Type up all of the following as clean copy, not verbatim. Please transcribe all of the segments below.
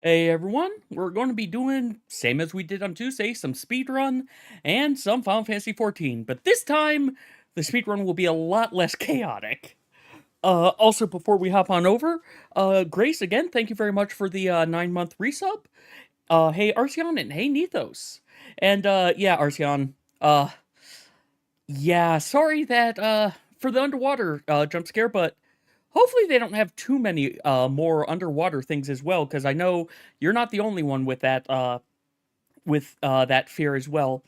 Hey everyone, we're going to be doing, same as we did on Tuesday, some speedrun and some Final Fantasy XIV, but this time the speedrun will be a lot less chaotic. Also, before we hop on over, Grace, again, thank you very much for the 9-month resub. Hey Arceon and hey Nethos. And yeah, Arceon, yeah, sorry that for the underwater jump scare, but hopefully they don't have too many more underwater things as well, because I know you're not the only one with that fear as well.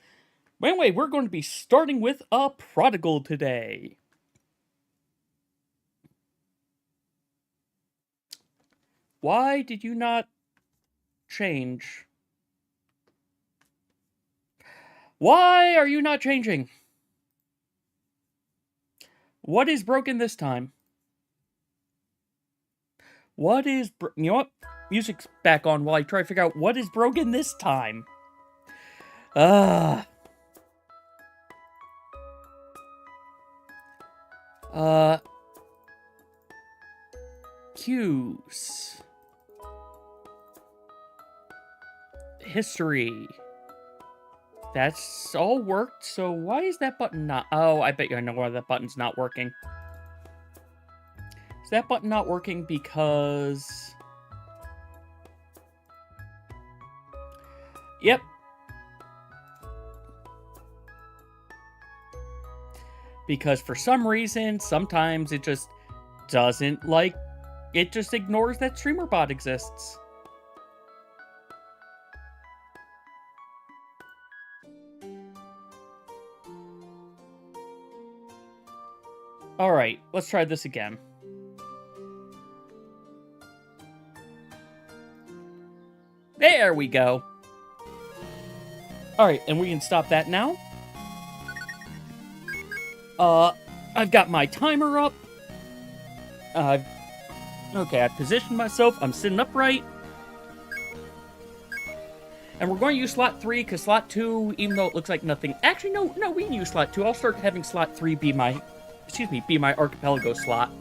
But anyway, we're going to be starting with a prodigal today. Why did you not change? Why are you not changing? What is broken this time? What is you know what? Music's back on while I try to figure out what is broken this time. Uh uh cues. History. That's all worked, so why is that button not... Oh, I bet you I know why that button's not working. Is that button not working because... Yep. Because for some reason, sometimes it just doesn't like... It just ignores that streamer bot exists. Alright, let's try this again. There we go. Alright, and we can stop that now. I've got my timer up. Okay, I've positioned myself. I'm sitting upright. And we're going to use slot 3, because slot 2, even though it looks like nothing... Actually, no, we can use slot 2. I'll start having slot 3 be my... be my archipelago slot.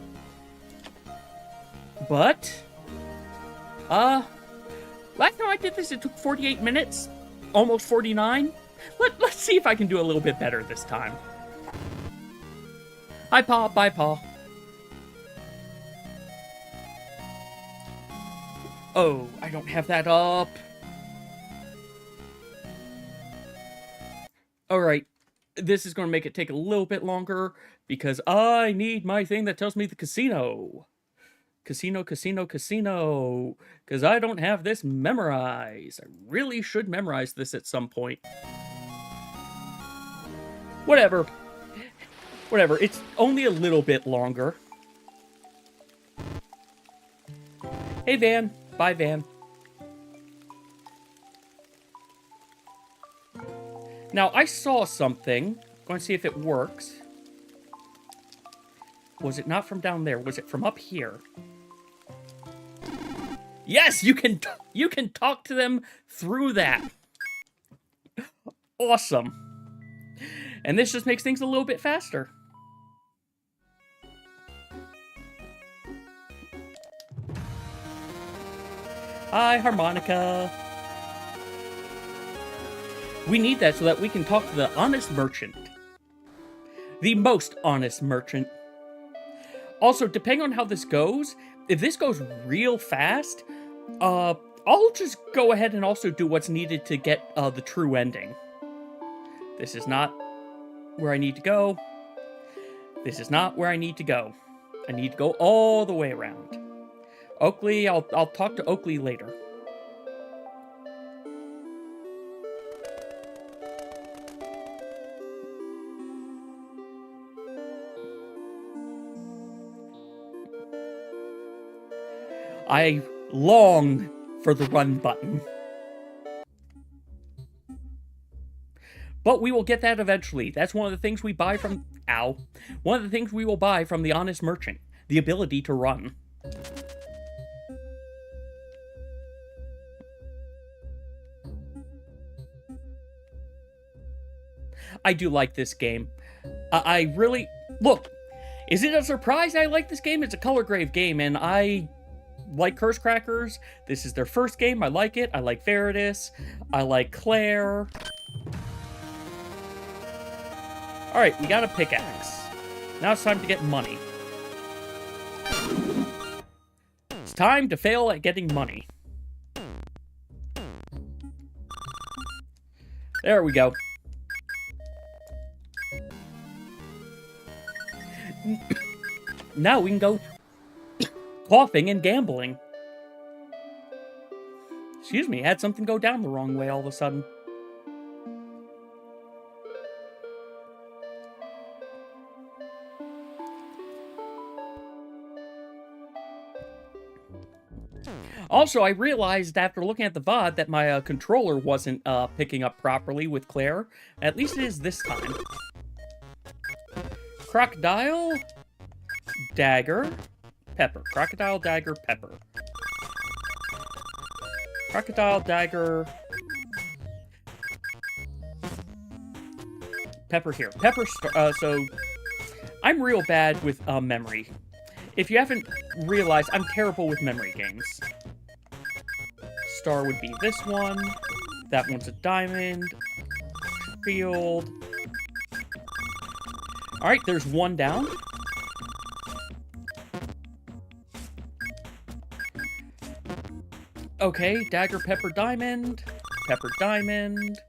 But... last time I did this, it took 48 minutes. Almost 49. Let's see if I can do a little bit better this time. Hi, Paw. Bye, Paw. Oh, I don't have that up. Alright. This is going to make it take a little bit longer, because I need my thing that tells me the casino. Casino, because I don't have this memorized. I really should memorize this at some point. Whatever, it's only a little bit longer. Hey, Van. Bye, Van. Now, I saw something. I'm going to see if it works. Was it not from down there? Was it from up here? Yes, you can talk to them through that. Awesome. And this just makes things a little bit faster. Hi, Harmonica. We need that so that we can talk to the honest merchant. The most honest merchant. Also, depending on how this goes, if this goes real fast, I'll just go ahead and also do what's needed to get the true ending. This is not where I need to go. This is not where I need to go. I need to go all the way around. Oakley, I'll talk to Oakley later. I long for the run button. But we will get that eventually. That's one of the things we buy from... Ow. One of the things we will buy from the honest merchant. The ability to run. I do like this game. I really... Look, is it a surprise I like this game? It's a Colorgrave game, and I like Curse Crackers. This is their first game. I like it. I like Veritas. I like Claire. Alright, we got a pickaxe. Now it's time to get money. It's time to fail at getting money. There we go. Now we can go coughing and gambling. Excuse me, had something go down the wrong way all of a sudden. Also, I realized after looking at the VOD that my controller wasn't picking up properly with Claire. At least it is this time. Crocodile, dagger, pepper. Crocodile, dagger, pepper. Crocodile, dagger, pepper here. Pepper, so I'm real bad with memory. If you haven't realized, I'm terrible with memory games. Star would be this one. That one's a diamond. Field. Alright, there's one down. Okay, dagger, pepper, diamond. Pepper, diamond.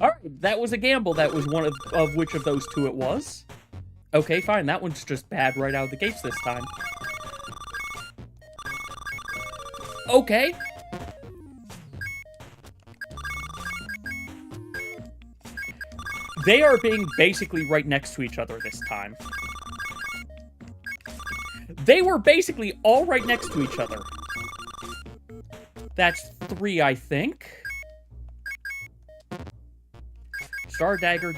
Alright, that was a gamble. That was one of which of those two it was. Okay, fine. That one's just bad right out of the gates this time. Okay. They are being basically right next to each other this time. They were basically all right next to each other. That's 3, I think. Star, dagger,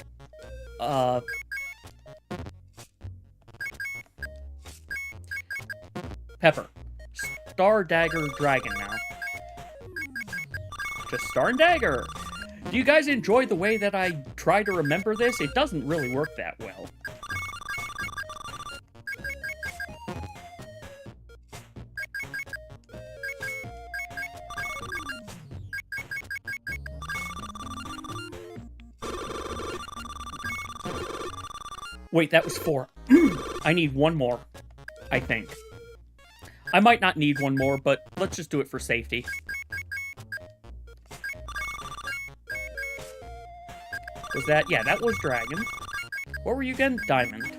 pepper. Star, dagger, dragon now. Just star and dagger. Do you guys enjoy the way that I try to remember this? It doesn't really work that well. Wait, that was 4. I need one more, I think. I might not need one more, but let's just do it for safety. Was that? Yeah, that was dragon. What were you again? Diamond.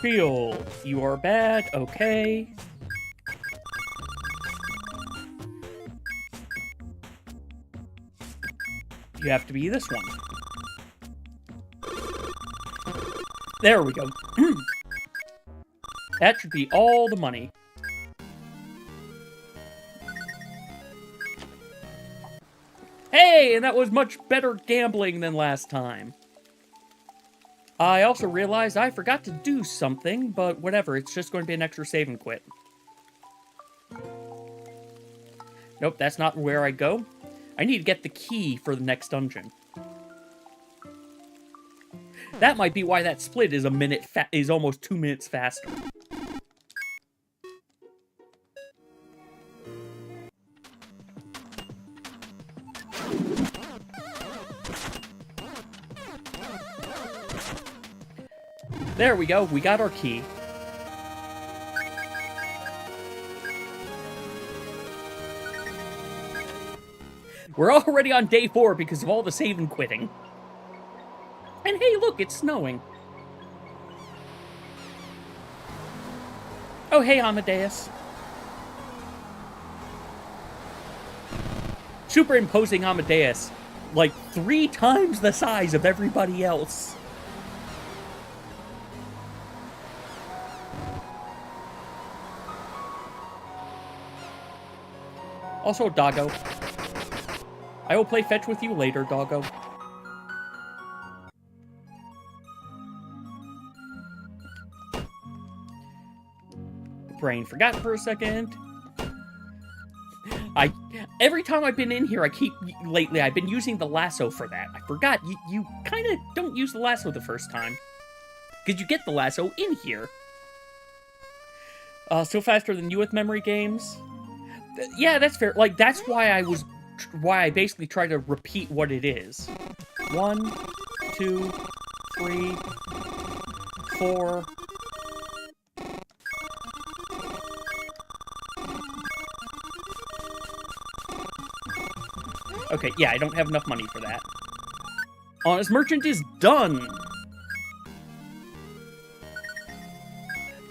Field. You are bad. Okay. You have to be this one. There we go. That should be all the money. Hey, and that was much better gambling than last time. I also realized I forgot to do something, but whatever, it's just going to be an extra save and quit. Nope, that's not where I go. I need to get the key for the next dungeon. That might be why that split is is almost 2 minutes faster. There we go, we got our key. We're already on day 4 because of all the save and quitting. And hey, look, it's snowing. Oh, hey, Amadeus. Superimposing Amadeus, like 3 times the size of everybody else. Also, Doggo. I will play fetch with you later, doggo. Brain forgot for a second. Every time I've been in here, lately, I've been using the lasso for that. I forgot, you kind of don't use the lasso the first time. Because you get the lasso in here. Still faster than you with memory games? Yeah, that's fair. Like, that's why I basically try to repeat what it is. 1, 2, 3, 4... Okay, yeah, I don't have enough money for that. Honest Merchant is done!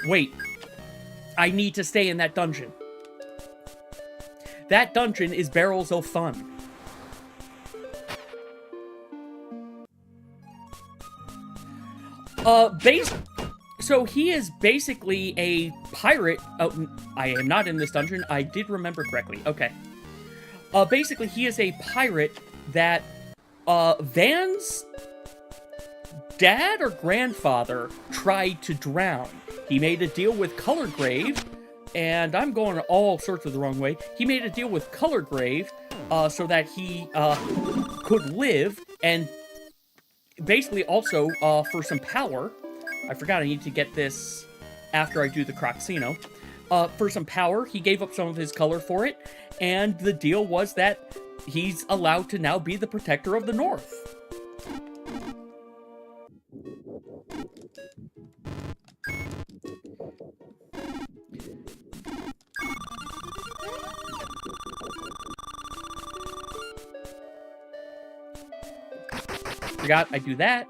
Wait. I need to stay in that dungeon. That dungeon is Barrels of Fun. So he is basically a pirate. Oh, I am not in this dungeon. I did remember correctly. Okay. Basically, he is a pirate that, Van's dad or grandfather tried to drown. He made a deal with Colorgrave, and I'm going all sorts of the wrong way. He made a deal with Colorgrave, so that he, could live, and basically also, for some power. I forgot I need to get this after I do the Croxino. For some power, he gave up some of his color for it, and the deal was that he's allowed to now be the protector of the North. Forgot I do that.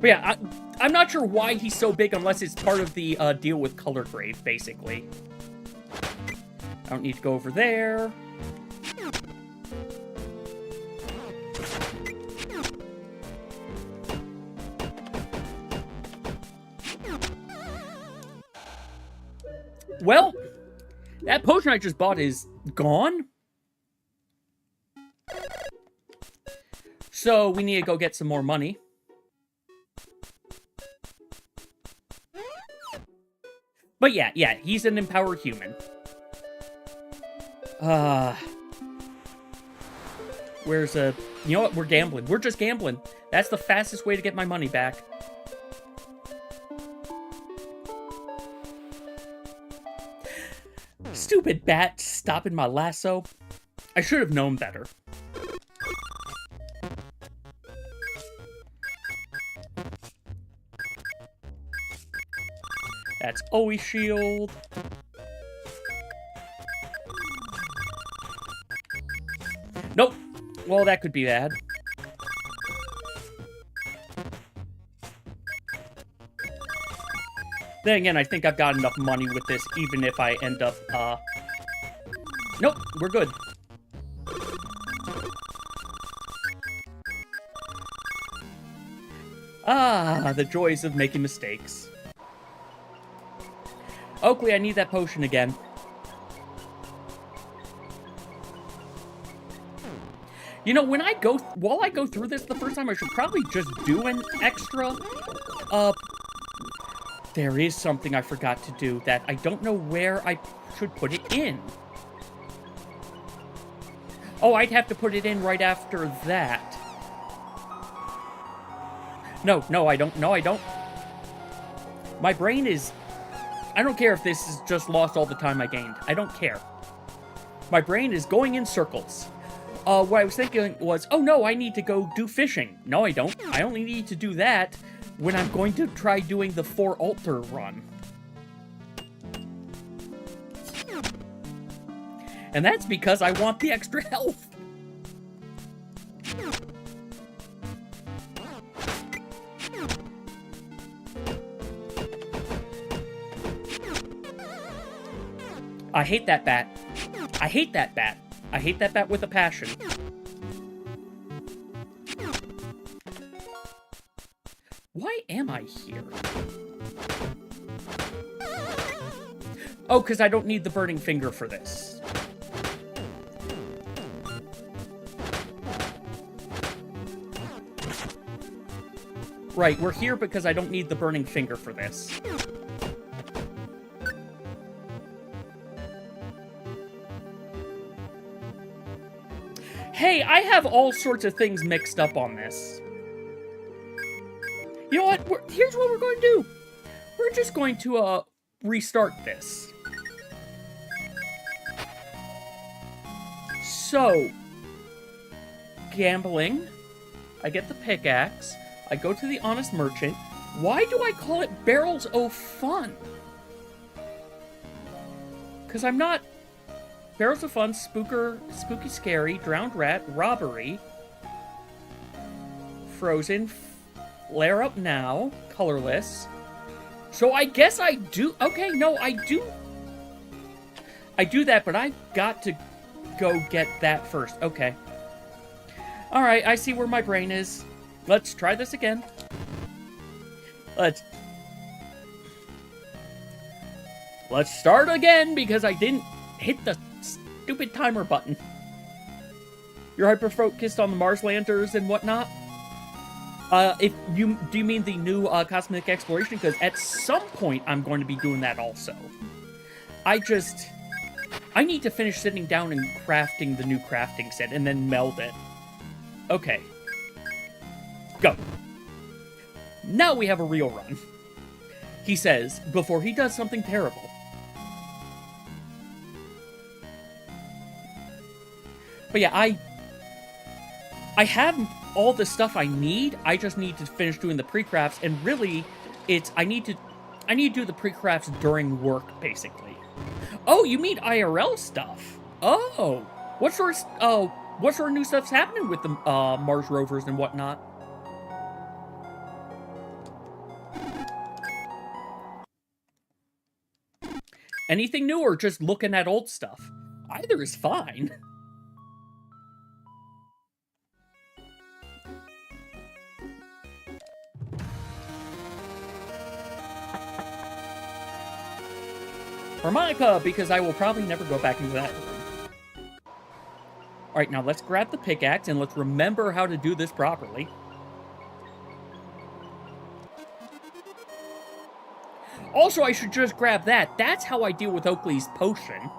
But yeah, I'm not sure why he's so big unless it's part of the deal with Colorgrave, basically. I don't need to go over there. Well, that potion I just bought is gone. So we need to go get some more money. But yeah, he's an empowered human. Where's a... You know what? We're gambling. We're just gambling. That's the fastest way to get my money back. Stupid bat stopping my lasso. I should have known better. That's always shield. Nope. Well, that could be bad. Then again, I think I've got enough money with this, even if I end up, Nope, we're good. Ah, the joys of making mistakes. Oakley, I need that potion again. You know, while I go through this the first time, I should probably just do an extra, there is something I forgot to do that I don't know where I should put it in. Oh, I'd have to put it in right after that. No, I don't. No, I don't. My brain is... I don't care if this is just lost all the time I gained. I don't care. My brain is going in circles. What I was thinking was, oh no, I need to go do fishing. No, I don't. I only need to do that when I'm going to try doing the 4 altar run. And that's because I want the extra health. I hate that bat. I hate that bat. I hate that bat with a passion. Why am I here? Oh, because I don't need the burning finger for this. Right, we're here because I don't need the burning finger for this. Hey, I have all sorts of things mixed up on this. You know what? Here's what we're going to do. We're just going to, restart this. So, gambling. I get the pickaxe. I go to the honest merchant. Why do I call it Barrels O' Fun? Because I'm not... Barrels of Fun, Spooky Scary, Drowned Rat, Robbery, Frozen, Flare Up Now, Colorless. So I guess I do... Okay, no, I do... I do that, but I got to go get that first. Okay. Alright, I see where my brain is. Let's try this again. Let's start again, because I didn't hit the stupid timer button. You're hyper-focused on the Mars landers and whatnot? Do you mean the new cosmic exploration? Because at some point I'm going to be doing that also. I need to finish sitting down and crafting the new crafting set and then meld it. Okay. Go. Now we have a real run. He says, before he does something terrible. But yeah, I have all the stuff I need. I just need to finish doing the pre-crafts, and really, I need to do the pre-crafts during work, basically. Oh, you mean IRL stuff? Oh, what sort of new stuff's happening with the Mars rovers and whatnot? Anything new, or just looking at old stuff? Either is fine. Harmonica, because I will probably never go back into that room. Alright, now let's grab the pickaxe and let's remember how to do this properly. Also, I should just grab that. That's how I deal with Oakley's potion.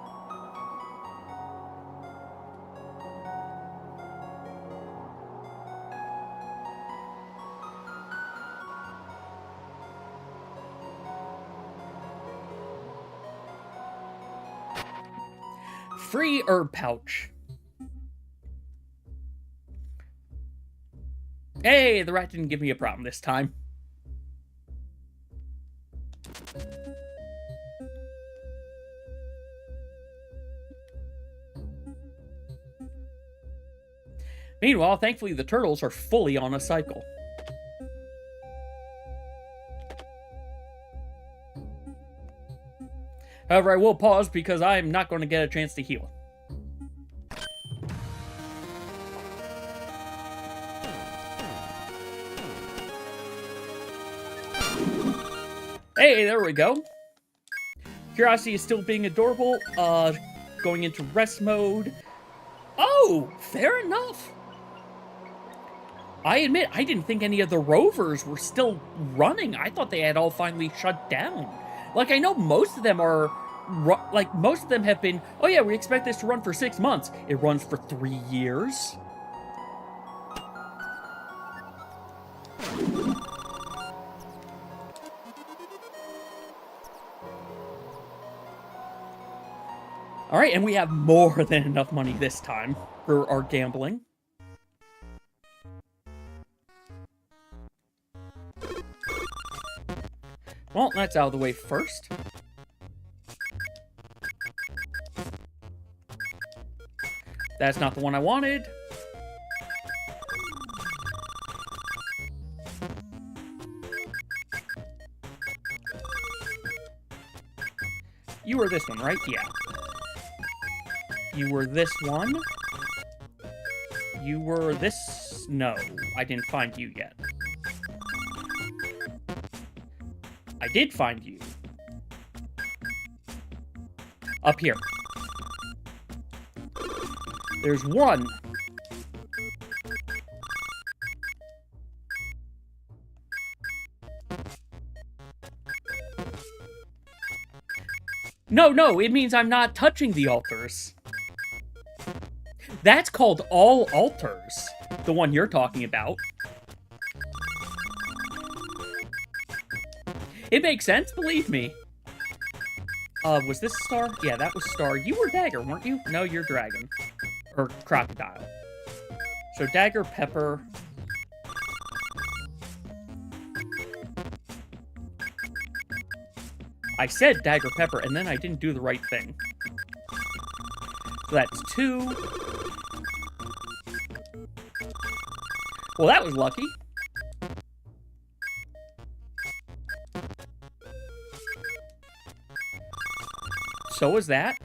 Free herb pouch. Hey, the rat didn't give me a problem this time. Meanwhile, thankfully the turtles are fully on a cycle. However, I will pause because I am not going to get a chance to heal. Hey, there we go. Curiosity is still being adorable. Going into rest mode. Oh, fair enough. I admit, I didn't think any of the rovers were still running. I thought they had all finally shut down. Like, I know most of them are... Like, most of them have been, oh yeah, we expect this to run for 6 months. It runs for 3 years. Alright, and we have more than enough money this time for our gambling. Well, that's out of the way first. That's not the one I wanted. You were this one, right? Yeah. You were this one. You were this... No, I didn't find you yet. I did find you. Up here. There's one. No, it means I'm not touching the altars. That's called all altars. The one you're talking about. It makes sense, believe me. Was this Star? Yeah, that was Star. You were Dagger, weren't you? No, you're Dragon. Or Crocodile. So Dagger, Pepper. I said Dagger, Pepper, and then I didn't do the right thing. So that's 2. Well, that was lucky. So was that.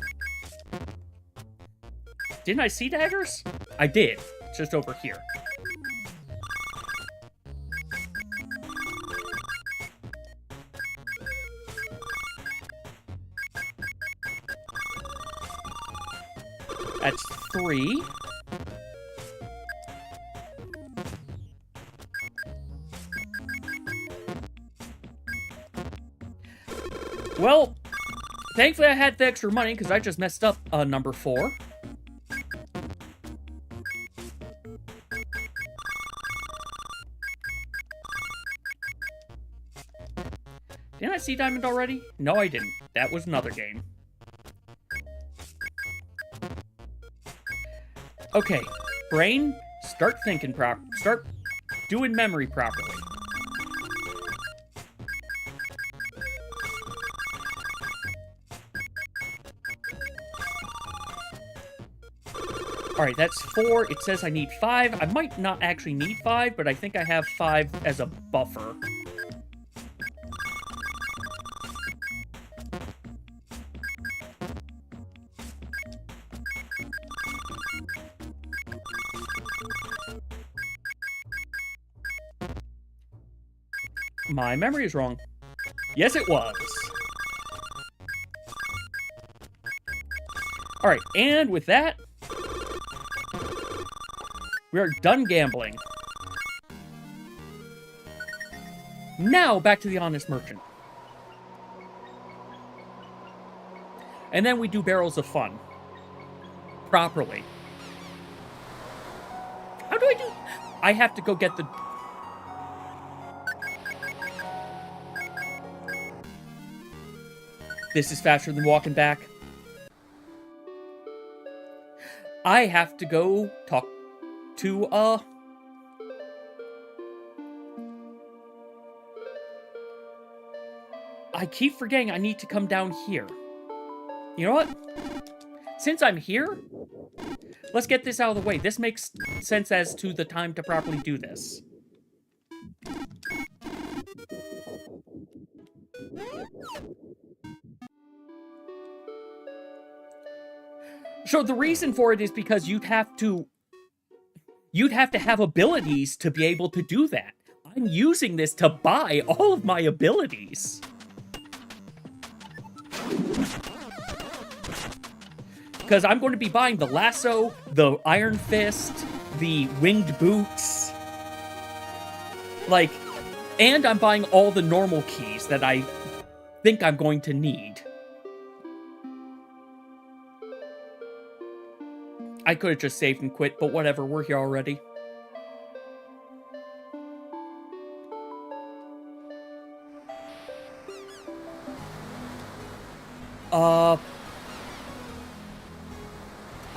Didn't I see daggers? I did. It's just over here. That's 3. Well, thankfully I had the extra money because I just messed up number 4. Didn't I see Diamond already? No, I didn't. That was another game. Okay, brain, start thinking start doing memory properly. Alright, that's 4. It says I need 5. I might not actually need 5, but I think I have 5 as a buffer. My memory is wrong. Yes, it was. Alright, and with that, we are done gambling. Now, back to the Honest Merchant. And then we do Barrels of Fun. Properly. How do I do? I have to go get the... This is faster than walking back. I have to go talk to, I keep forgetting I need to come down here. You know what? Since I'm here, let's get this out of the way. This makes sense as to the time to properly do this. So the reason for it is because you'd have to have abilities to be able to do that. I'm using this to buy all of my abilities. Because I'm going to be buying the lasso, the iron fist, the winged boots. Like, and I'm buying all the normal keys that I think I'm going to need. I could have just saved and quit, but whatever, we're here already.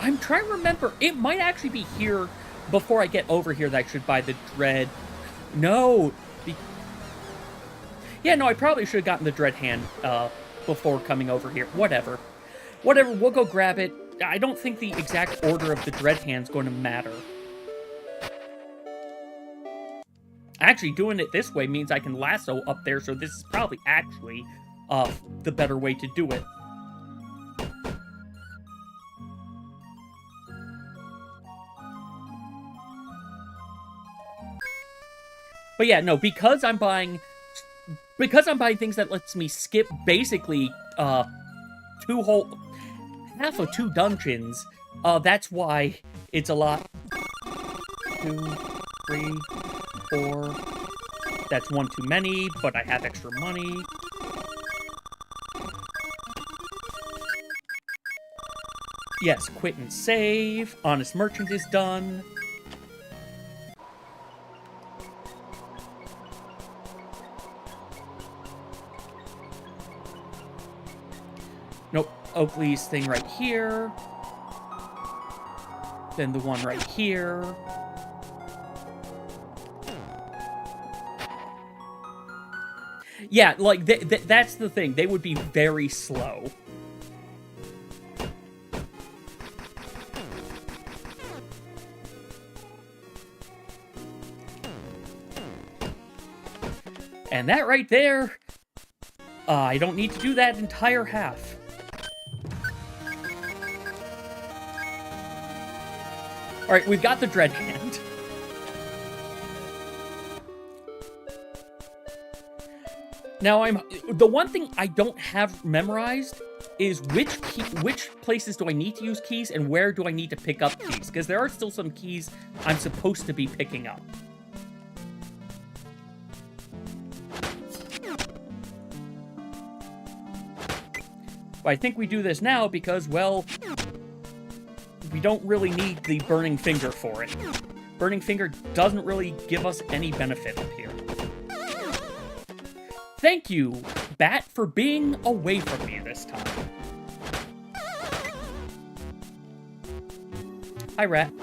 I'm trying to remember. It might actually be here before I get over here that I should buy the Dread. No. Yeah, no, I probably should have gotten the Dread hand before coming over here. Whatever, we'll go grab it. I don't think the exact order of the Dread hand's going to matter. Actually, doing it this way means I can lasso up there, so this is probably actually the better way to do it. But yeah, no, because I'm buying because I'm buying things that lets me skip basically half of 2 dungeons, that's why it's a lot. 2, 3, 4. That's 1 too many, but I have extra money. Yes, quit and save. Honest Merchant is done. Nope, Oakley's thing right here. Then the one right here. Yeah, like, that's the thing. They would be very slow. And that right there, I don't need to do that entire half. Alright, we've got the Dread Hand. Now, the one thing I don't have memorized is which places do I need to use keys and where do I need to pick up keys, because there are still some keys I'm supposed to be picking up. But I think we do this now because, well, we don't really need the Burning Finger for it. Burning Finger doesn't really give us any benefit up here. Thank you, Bat, for being away from me this time. Hi, Rat.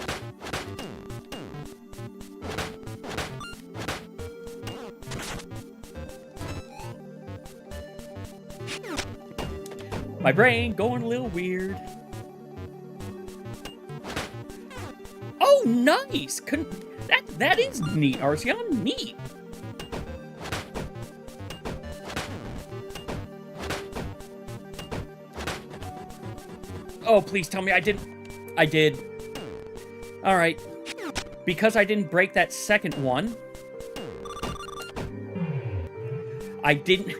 My brain going a little weird. Oh, nice! That is neat, Arceon. Neat. Oh, please tell me I didn't. I did. Alright. Because I didn't break that second one. I didn't.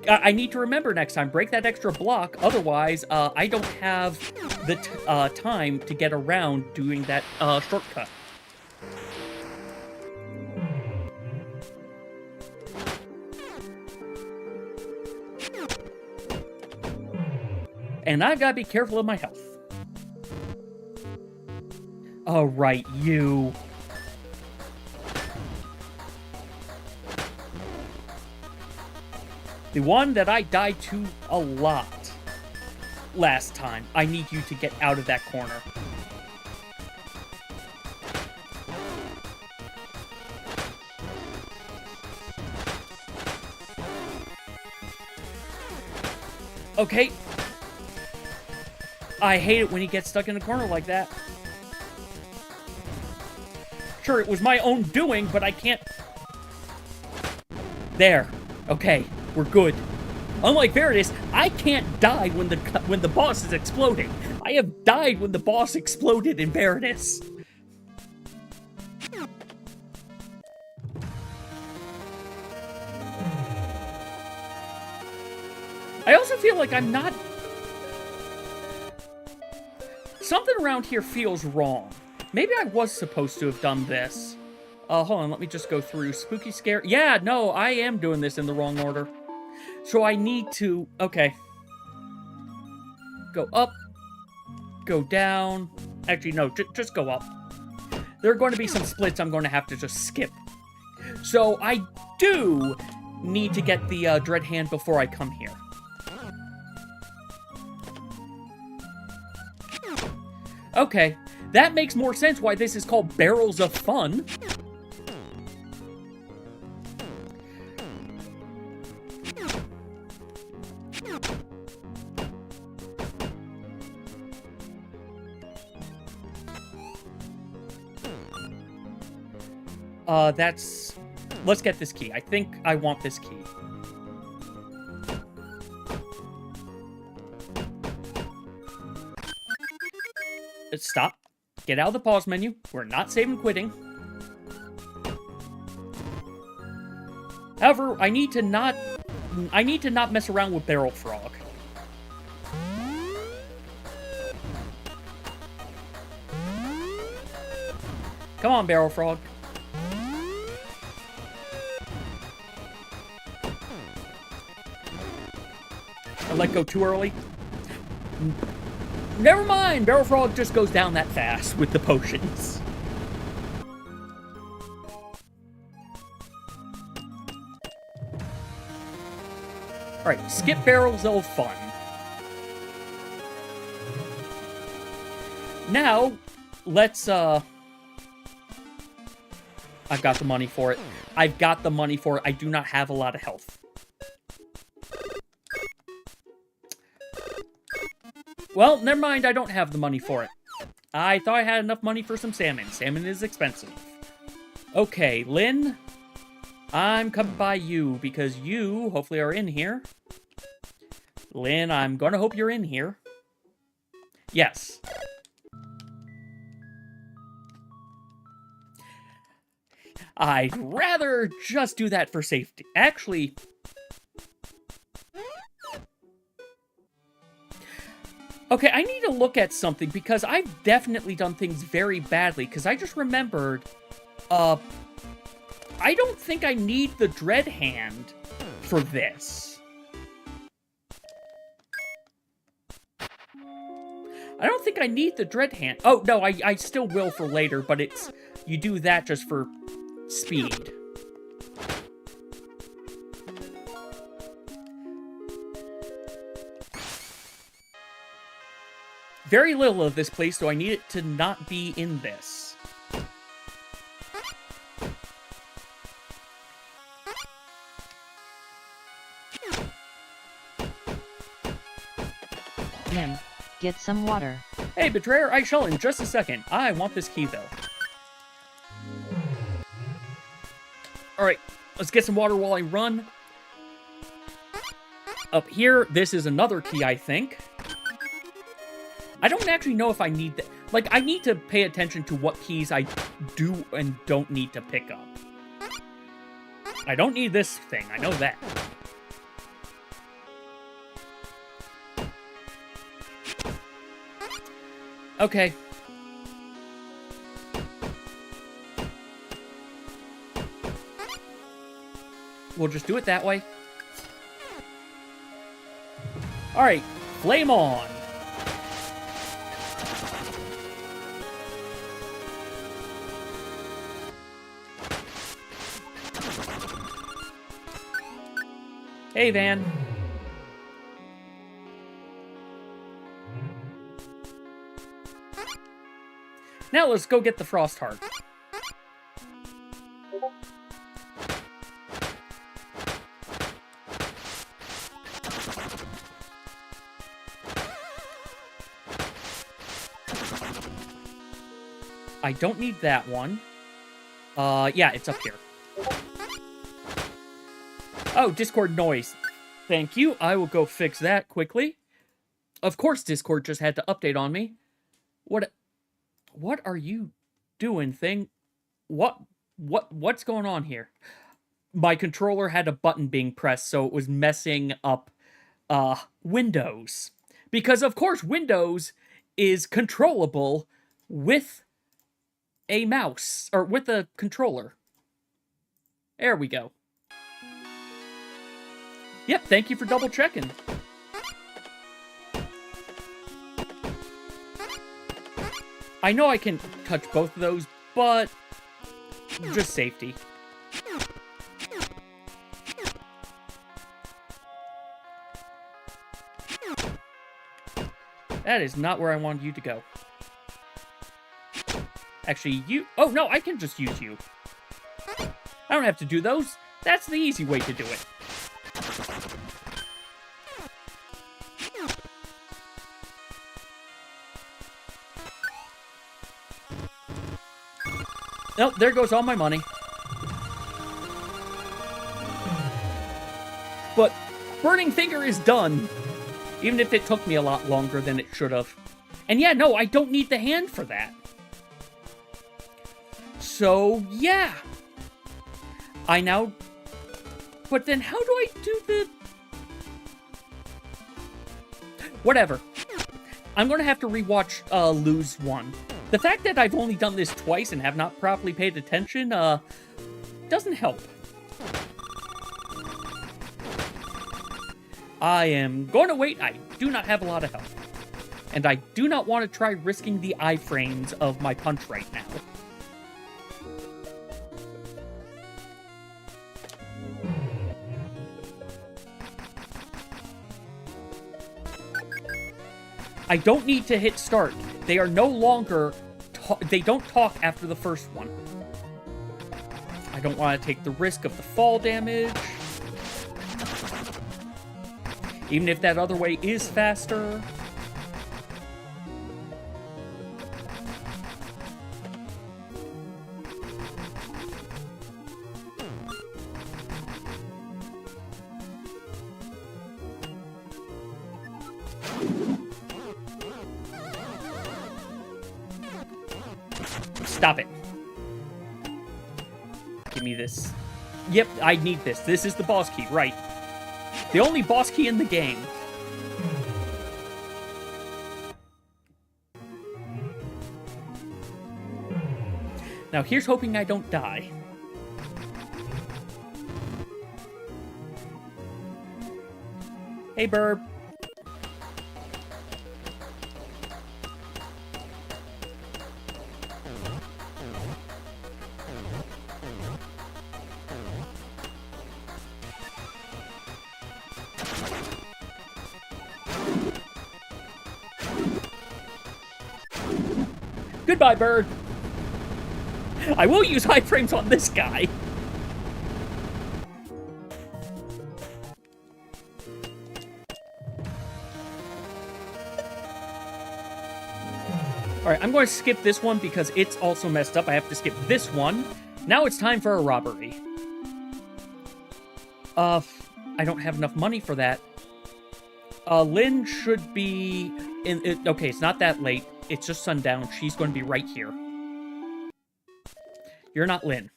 I need to remember next time. Break that extra block. Otherwise, I don't have the time to get around doing that shortcut. And I've got to be careful of my health. Oh, right, you. The one that I died to a lot last time. I need you to get out of that corner. Okay. I hate it when he gets stuck in a corner like that. Sure, it was my own doing, but I can't... There. Okay, we're good. Unlike Veritas, I can't die when the boss is exploding. I have died when the boss exploded in Veritas. I also feel like I'm not... Something around here feels wrong. Maybe I was supposed to have done this. Hold on, let me just go through. Spooky Scare. Yeah, no, I am doing this in the wrong order. So I need to... Okay. Go up. Go down. Actually, no, just go up. There are going to be some splits I'm going to have to just skip. So I do need to get the Dread Hand before I come here. Okay, that makes more sense why this is called Barrels of Fun. That's... Let's get this key. I think I want this key. Stop. Get out of the pause menu. We're not saving quitting. However, I need to not mess around with Barrel Frog. Come on, Barrel Frog. I let go too early. Never mind, Barrel Frog just goes down that fast with the potions. Alright, skip barrels of fun. Now, let's, I've got the money for it. I've got the money for it. I do not have a lot of health. Well, never mind, I don't have the money for it. I thought I had enough money for some salmon. Salmon is expensive. Okay, Lynn, I'm coming by you because you hopefully are in here. Lynn, I'm gonna hope you're in here. Yes. I'd rather just do that for safety. Actually, okay, I need to look at something because I've definitely done things very badly because I just remembered, I don't think I need the Dread Hand for this. I don't think I need the Dread Hand. Oh, no, I still will for later, but it's, you do that just for speed. Very little of this place, so I need it to not be in this. Nim, get some water. Hey, Betrayer, I shall in just a second. I want this key, though. Alright, let's get some water while I run. Up here, this is another key, I think. I don't actually know if I need that. Like, I need to pay attention to what keys I do and don't need to pick up. I don't need this thing, I know that. Okay. We'll just do it that way. Alright, flame on. Hey, Van. Now let's go get the Frost Heart. I don't need that one. Yeah, it's up here. Oh, Discord noise. Thank you. I will go fix that quickly. Of course, Discord just had to update on me. What are you doing, thing? What's going on here? My controller had a button being pressed, so it was messing up Windows. Because, of course, Windows is controllable with a mouse, or with a controller. There we go. Yep, thank you for double checking. I know I can touch both of those, but just safety. That is not where I wanted you to go. Actually, you... Oh, no, I can just use you. I don't have to do those. That's the easy way to do it. Nope, there goes all my money. But Burning Finger is done. Even if it took me a lot longer than it should have. And yeah, no, I don't need the hand for that. So, yeah. I now But then how do I do the... Whatever. I'm going to have to rewatch Lose 1. The fact that I've only done this twice and have not properly paid attention, doesn't help. I am going to wait. I do not have a lot of health. And I do not want to try risking the iframes of my punch right now. I don't need to hit start. They are no longer... they don't talk after the first one. I don't want to take the risk of the fall damage. Even if that other way is faster. Stop it. Give me this. Yep, I need this. This is the boss key, right. The only boss key in the game. Now here's hoping I don't die. Hey, Burb. Goodbye, bird. I will use high frames on this guy. Alright, I'm going to skip this one because it's also messed up. I have to skip this one. Now it's time for a robbery. I don't have enough money for that. Lynn should be... okay, it's not that late. It's just sundown. She's going to be right here. You're not Lynn.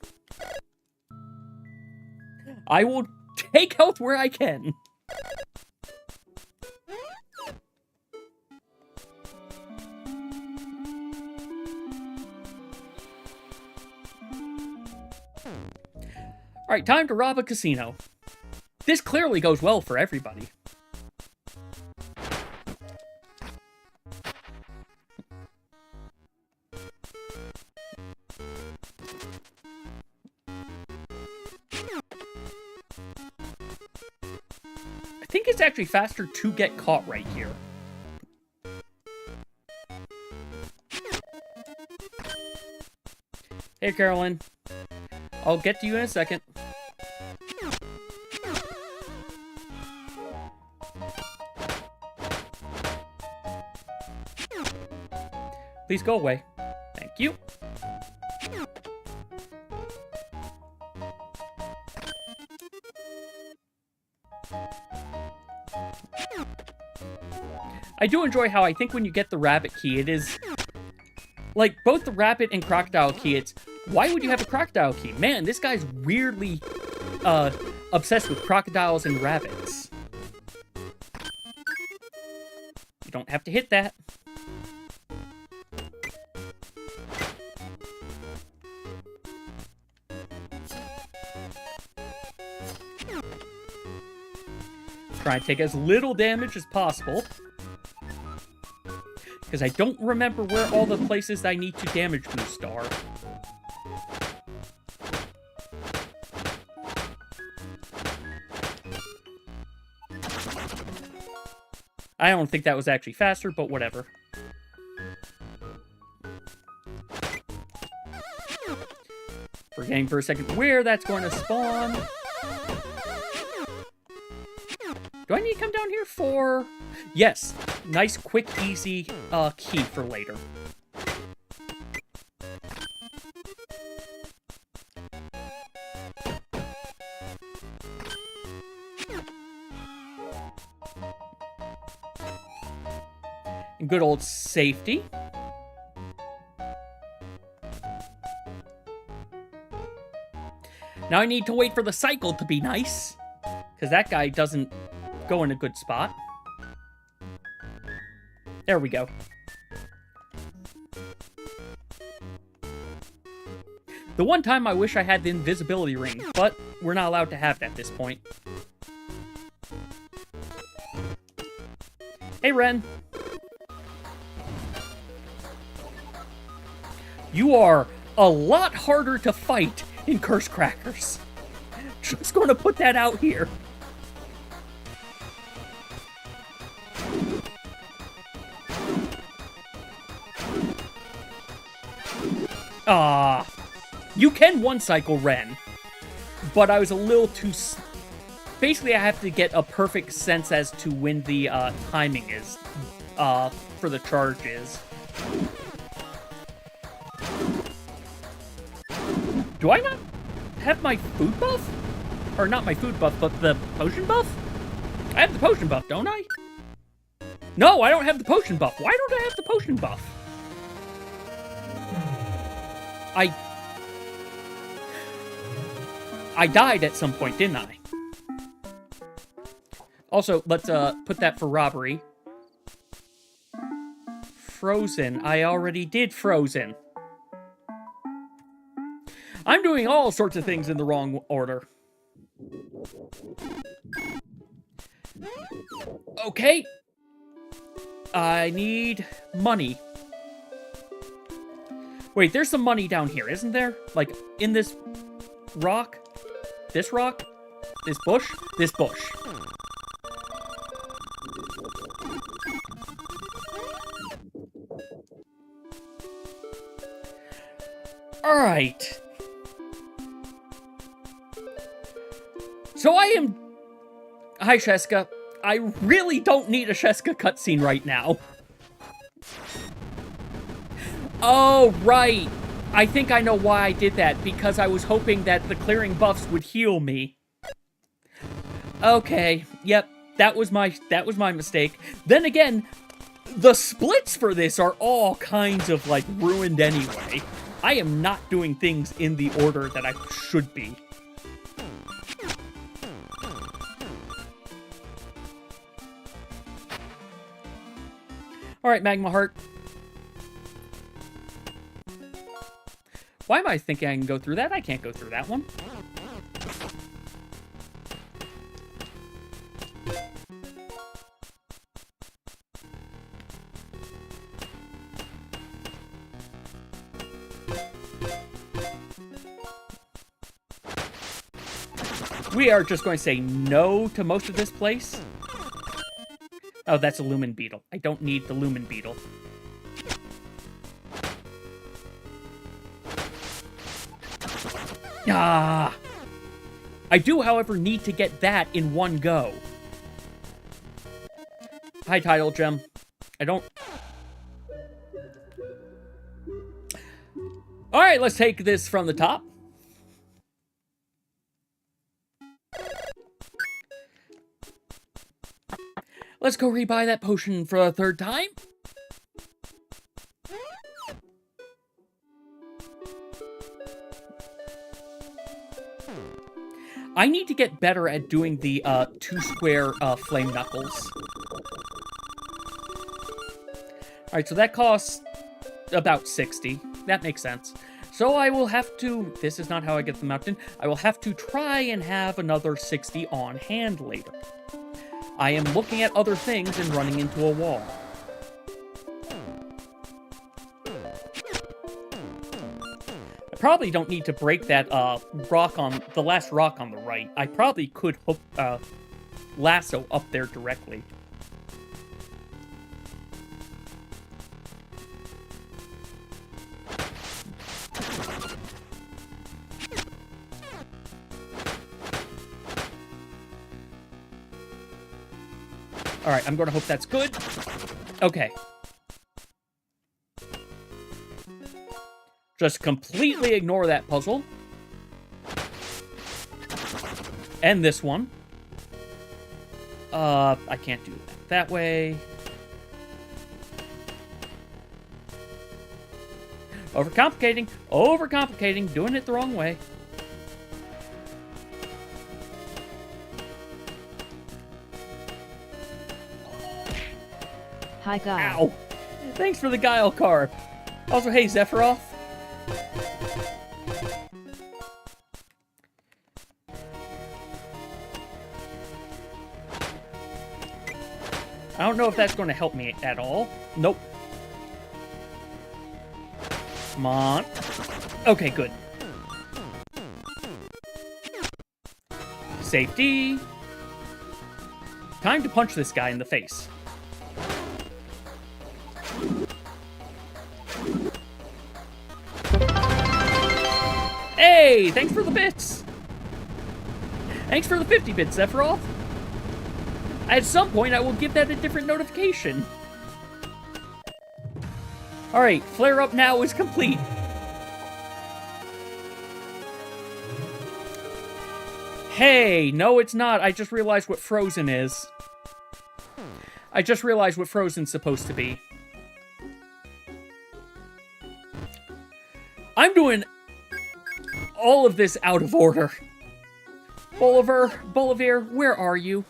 I will take health where I can. Alright, time to rob a casino. This clearly goes well for everybody. I think it's actually faster to get caught right here. Hey, Carolyn. I'll get to you in a second. Please go away. Thank you. I do enjoy how I think when you get the rabbit key, it is... like, both the rabbit and crocodile key, it's... why would you have a crocodile key? Man, this guy's weirdly, obsessed with crocodiles and rabbits. You don't have to hit that. Try and take as little damage as possible. Because I don't remember where all the places I need to damage boost are. I don't think that was actually faster, but whatever. Forgetting for a second where that's going to spawn. Do I need to come down here for... yes. Nice, quick, easy key for later. And good old safety. Now I need to wait for the cycle to be nice. Because that guy doesn't go in a good spot. There we go. The one time I wish I had the invisibility ring, but we're not allowed to have it at this point. Hey, Ren. You are a lot harder to fight in Curse Crackers. Just going to put that out here. You can one-cycle Ren, but I was a little too... Basically, I have to get a perfect sense as to when the timing is for the charges. Do I not have my food buff? Or not my food buff, but the potion buff? I have the potion buff, don't I? No, I don't have the potion buff. Why don't I have the potion buff? I died at some point, didn't I? Also, let's put that for robbery. Frozen. I already did Frozen. I'm doing all sorts of things in the wrong order. Okay. I need money. Wait, there's some money down here, isn't there? Like, in this rock? This rock? This bush? This bush. Alright. So I am... Hi, Sheska. I really don't need a Sheska cutscene right now. Oh, right. I think I know why I did that, because I was hoping that the clearing buffs would heal me. Okay, yep, that was my mistake. Then again, the splits for this are all kinds of, like, ruined anyway. I am not doing things in the order that I should be. Alright, Magma Heart. Why am I thinking I can go through that? I can't go through that one. We are just going to say no to most of this place. Oh, that's a Lumen Beetle. I don't need the Lumen Beetle. Ah! I do, however, need to get that in one go. Hi, Tidal Gem. I don't... Alright, let's take this from the top. Let's go rebuy that potion for a third time. I need to get better at doing the 2-square flame knuckles. Alright, so that costs about 60. That makes sense. So I will have to... This is not how I get the mountain. I will have to try and have another 60 on hand later. I am looking at other things and running into a wall. I probably don't need to break that rock on the last rock on the right. I probably could hook lasso up there directly. Alright, I'm going to hope that's good. Okay. Just completely ignore that puzzle. And this one. I can't do that way. Overcomplicating. Overcomplicating. Doing it the wrong way. Hi, guy. Ow. Thanks for the guile card. Also, hey, Sephiroth. I don't know if that's going to help me at all. Nope. Come on. Okay, good. Safety. Time to punch this guy in the face. Hey, thanks for the bits. Thanks for the 50 bits, Sephiroth. At some point, I will give that a different notification. Alright, Flare Up Now is complete. Hey, no it's not. I just realized what Frozen is. I just realized what Frozen's supposed to be. I'm doing all of this out of order. Bolivar, where are you?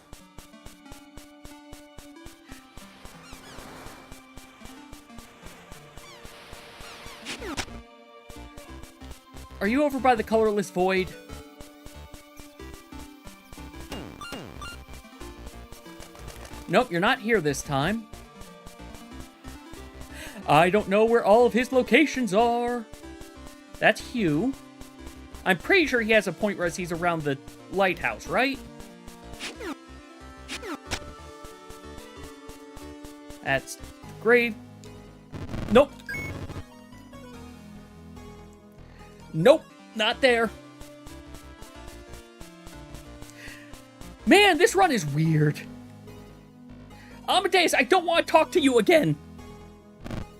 Are you over by the colorless void? Nope, you're not here this time. I don't know where all of his locations are. That's Hugh. I'm pretty sure he has a point where he's around the lighthouse, right? That's great. Nope. Nope, not there. Man, this run is weird. Amadeus, I don't want to talk to you again.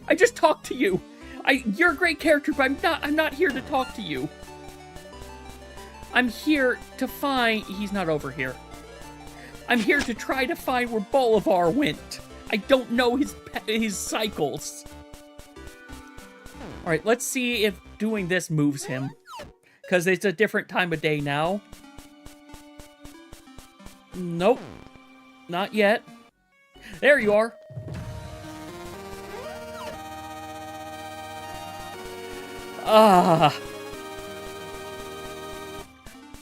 I just talked to you. You're a great character, but I'm not here to talk to you. I'm here to find... He's not over here. I'm here to try to find where Bolivar went. I don't know his cycles. Alright, let's see if doing this moves him. Because it's a different time of day now. Nope. Not yet. There you are.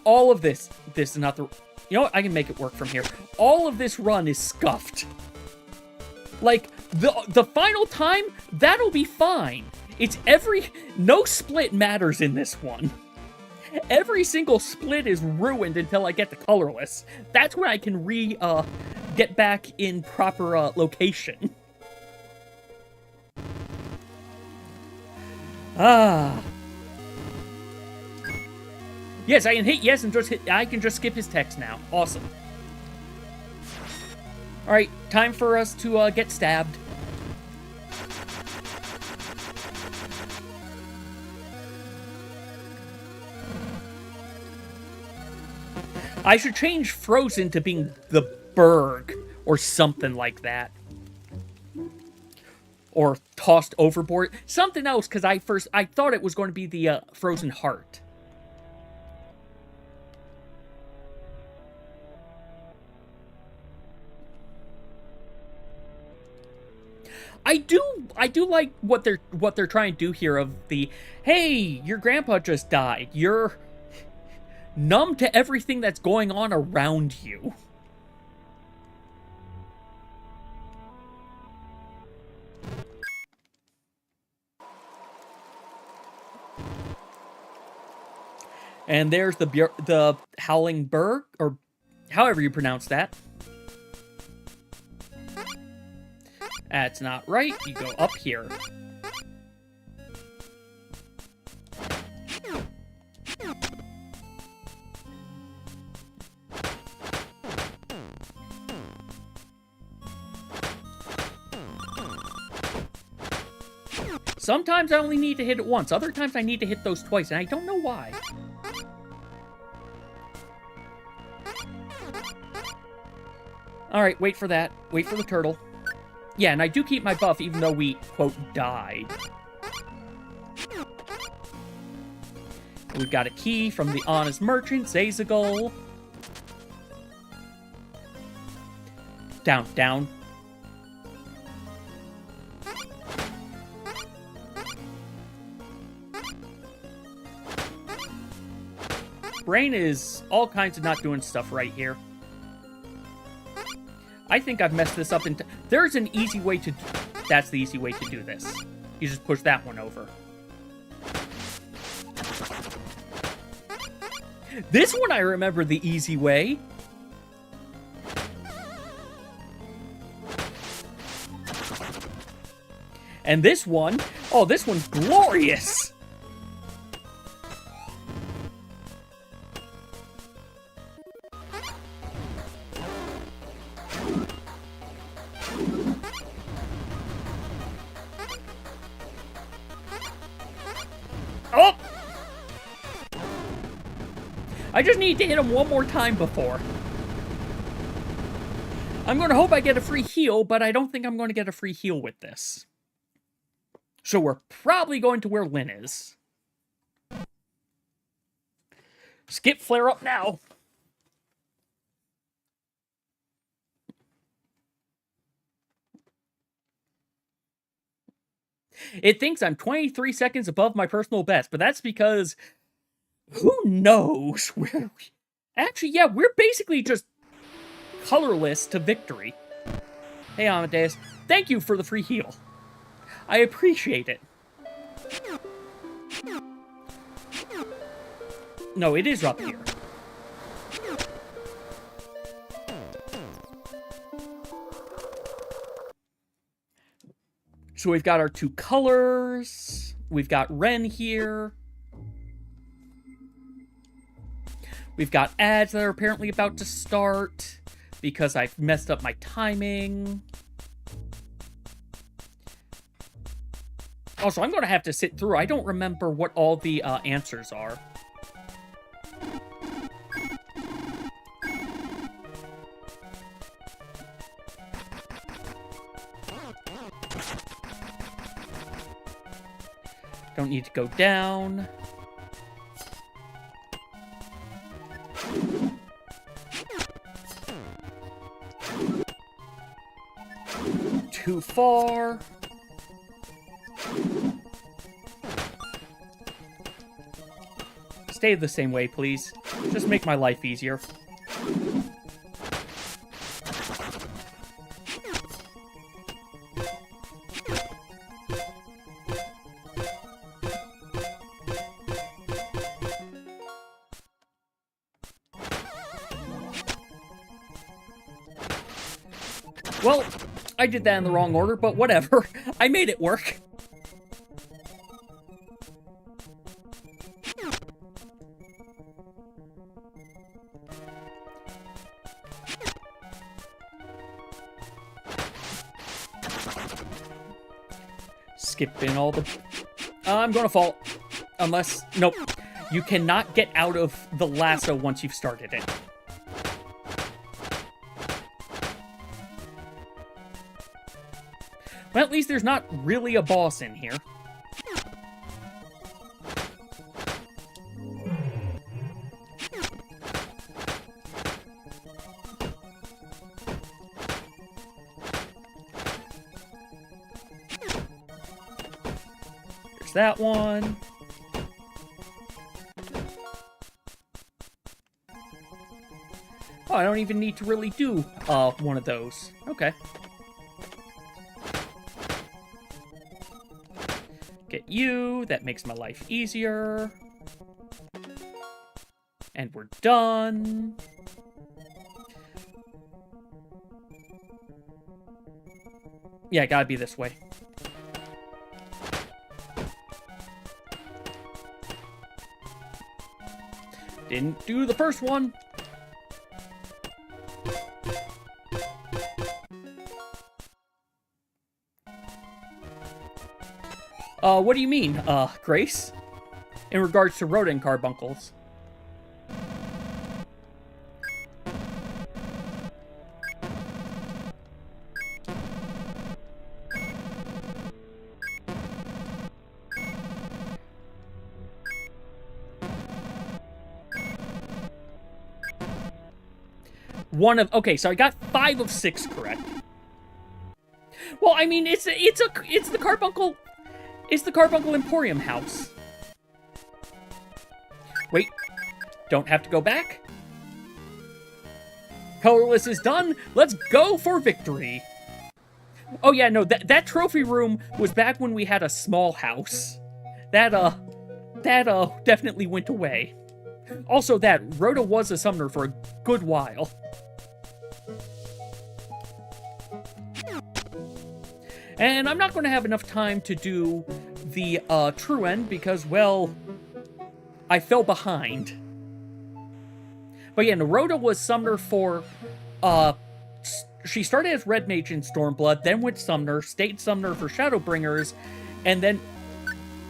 All of this is not the... You know what? I can make it work from here. All of this run is scuffed. Like, the final time, that'll be fine. It's no split matters in this one. Every single split is ruined until I get the colorless. That's when I can get back in proper location. Yes, I can hit yes and I can just skip his text now. Awesome. Alright, time for us to get stabbed. I should change Frozen to being the Berg, or something like that. Or tossed overboard. Something else, because I thought it was going to be the Frozen Heart. I do like what they're trying to do here of the, hey, your grandpa just died. You're numb to everything that's going on around you. And there's the Howling Berg, or however you pronounce that. That's not right. You go up here. Sometimes I only need to hit it once. Other times I need to hit those twice, and I don't know why. Alright, wait for that. Wait for the turtle. Yeah, and I do keep my buff even though we, quote, died. We've got a key from the Honest Merchant, Zazagal. Down, down. Brain is all kinds of not doing stuff right here. I think I've messed this up into... There's an easy way to... That's the easy way to do this. You just push that one over. This one I remember the easy way. And this one... Oh, this one's glorious! Oh! I just need to hit him one more time before. I'm going to hope I get a free heal, but I don't think I'm going to get a free heal with this. So we're probably going to where Lynn is. Skip flare up now. It thinks I'm 23 seconds above my personal best, but that's because who knows where we... Actually, yeah, we're basically just colorless to victory. Hey, Amadeus, thank you for the free heal. I appreciate it. No, it is up here. So we've got our two colors. We've got Ren here. We've got ads that are apparently about to start because I've messed up my timing. Also, I'm going to have to sit through. I don't remember what all the answers are. Don't need to go down. Too far. Stay the same way, please. Just make my life easier. Well, I did that in the wrong order, but whatever. I made it work. Skipping all the... I'm gonna fall. Unless... Nope. You cannot get out of the lasso once you've started it. Well, at least there's not really a boss in here. There's that one. Oh, I don't even need to really do one of those. Okay. Get you. That makes my life easier. And we're done. Yeah, gotta be this way. Didn't do the first one. What do you mean, Grace? In regards to rodent carbuncles. Okay, so I got 5 of 6 correct. Well, I mean, it's the carbuncle. It's the Carbuncle Emporium house. Wait. Don't have to go back. Colorless is done. Let's go for victory. Oh yeah, no, that trophy room was back when we had a small house. That definitely went away. Also, that Rhoda was a summoner for a good while. And I'm not going to have enough time to do the true end because, well, I fell behind. But yeah, Rhoda was summoner for, she started as Red Mage in Stormblood, then went summoner, stayed summoner for Shadowbringers, and then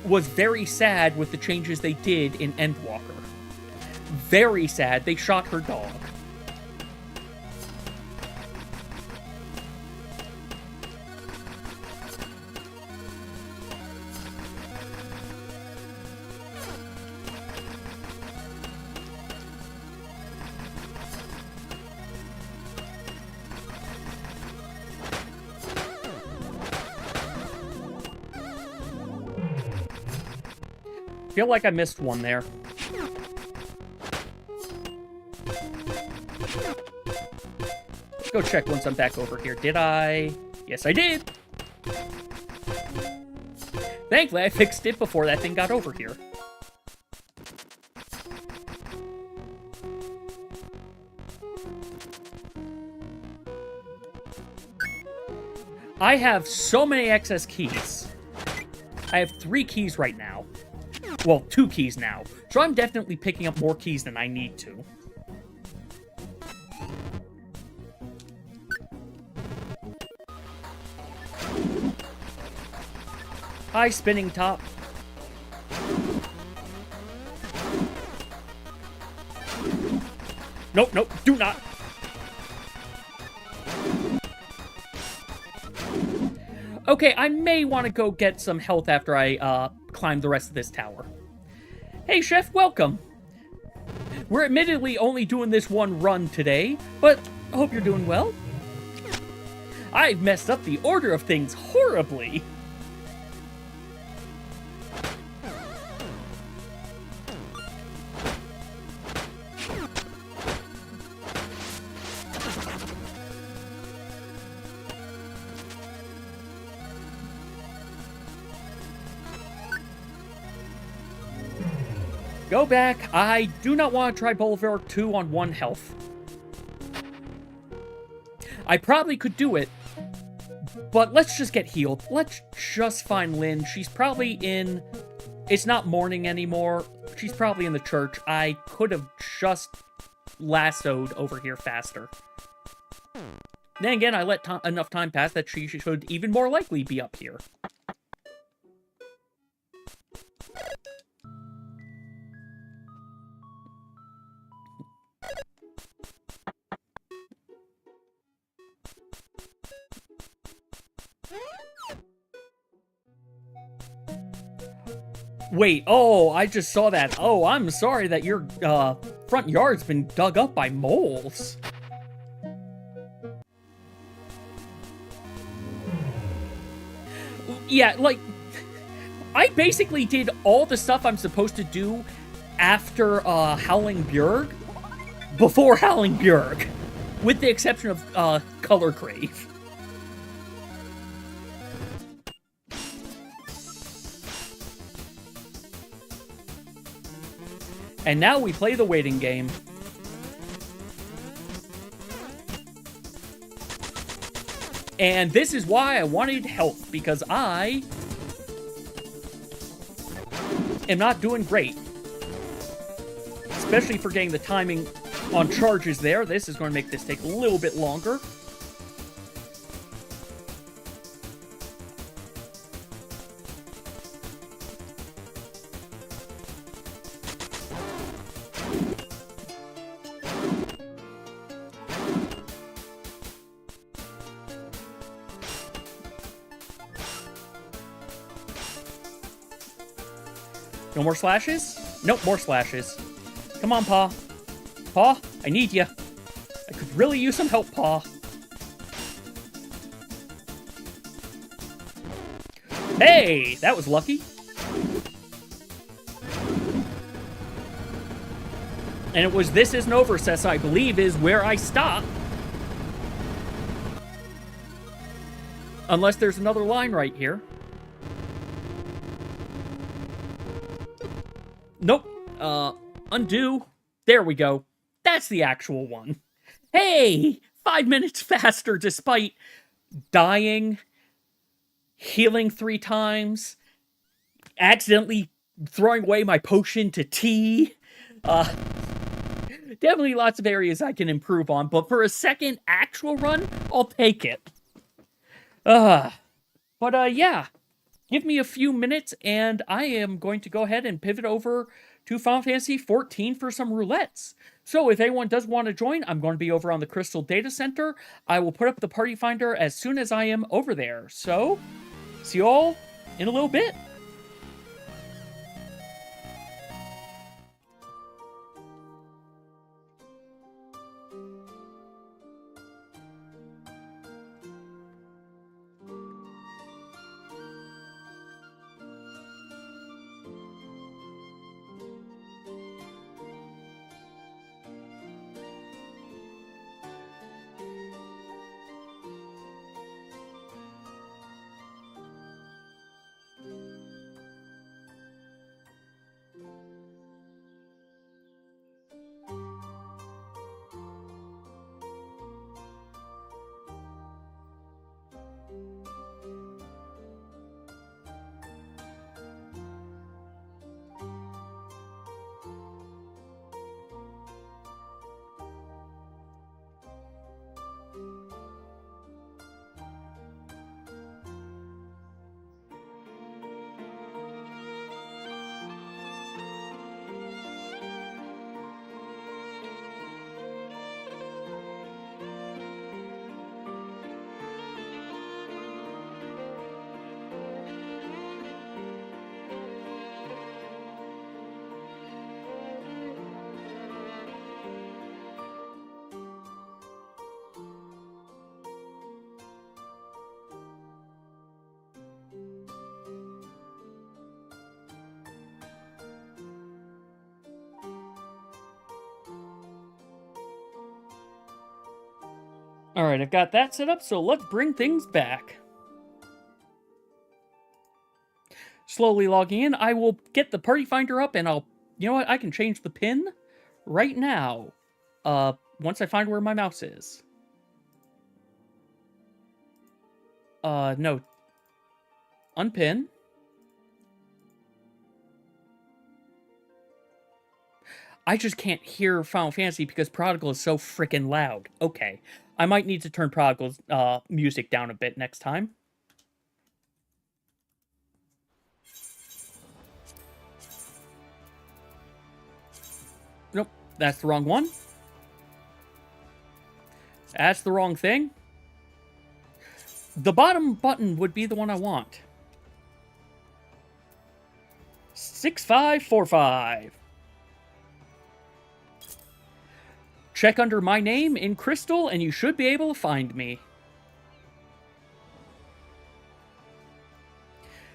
was very sad with the changes they did in Endwalker. Very sad. They shot her dog. Feel like I missed one there. Let's go check once I'm back over here. Did I? Yes, I did. Thankfully, I fixed it before that thing got over here. I have so many excess keys. I have 3 keys right now. Well, 2 keys now. So I'm definitely picking up more keys than I need to. Hi, spinning top. Nope, nope, do not. Okay, I may want to go get some health after I climb the rest of this tower. Hey, Chef, welcome. We're admittedly only doing this one run today, but I hope you're doing well. I've messed up the order of things horribly. Go back. I do not want to try Boulevard 2 on 1 health. I probably could do it, but let's just get healed. Let's just find Lynn. She's probably in... It's not morning anymore. She's probably in the church. I could have just lassoed over here faster. Then again, I let enough time pass that she should even more likely be up here. Wait, oh, I just saw that. Oh, I'm sorry that your front yard's been dug up by moles. Yeah, like, I basically did all the stuff I'm supposed to do after Howling Bjerg before Howling Bjerg, with the exception of Colorgrave. And now we play the waiting game. And this is why I wanted help, because I am not doing great. Especially for getting the timing on charges there. This is going to make this take a little bit longer. No more slashes? Nope, more slashes. Come on, Paw. Paw, I need you. I could really use some help, Paw. Hey, that was lucky. And it was This Isn't Over, Sess, I believe, is where I stop. Unless there's another line right here. Nope. Undo. There we go. That's the actual one. Hey! 5 minutes faster despite dying, healing 3 times, accidentally throwing away my potion to tea. Definitely lots of areas I can improve on, but for a second actual run, I'll take it. Yeah. Give me a few minutes, and I am going to go ahead and pivot over to Final Fantasy XIV for some roulettes. So if anyone does want to join, I'm going to be over on the Crystal Data Center. I will put up the party finder as soon as I am over there. So, see you all in a little bit. Alright, I've got that set up, so let's bring things back. Slowly logging in, I will get the party finder up, and you know what, I can change the pin right now. Once I find where my mouse is. No. Unpin. I just can't hear Final Fantasy because Prodigal is so freaking loud. Okay. I might need to turn Prodigal's music down a bit next time. Nope, that's the wrong one. That's the wrong thing. The bottom button would be the one I want. 6545. Check under my name in Crystal, and you should be able to find me.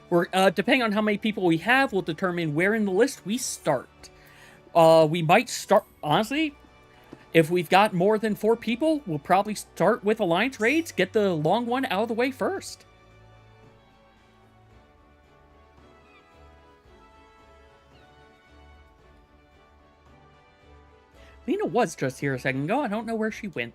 Depending on how many people we have, will determine where in the list we start. We might start, honestly, if we've got more than 4 people, we'll probably start with Alliance raids, get the long one out of the way first. Lena was just here a second ago. I don't know where she went.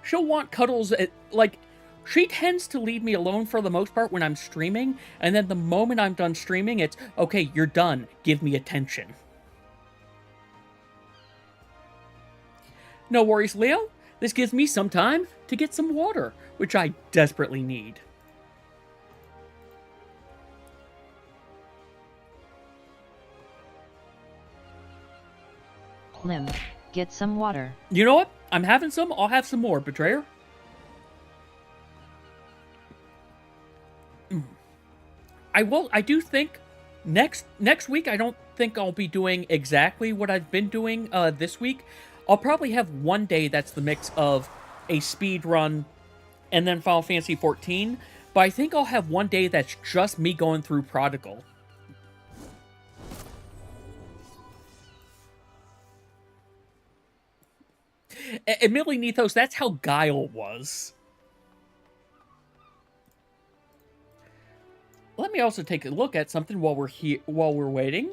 She'll want cuddles at, like, she tends to leave me alone for the most part when I'm streaming, and then the moment I'm done streaming, it's, okay, you're done. Give me attention. No worries, Leo. This gives me some time to get some water, which I desperately need. Lim, get some water. You know what? I'm having some. I'll have some more, Betrayer. I do think next week, I don't think I'll be doing exactly what I've been doing this week. I'll probably have one day that's the mix of a speed run and then Final Fantasy 14, but I think I'll have one day that's just me going through Prodigal. Admittedly, Nethos, that's how Guile was. Let me also take a look at something while we're waiting.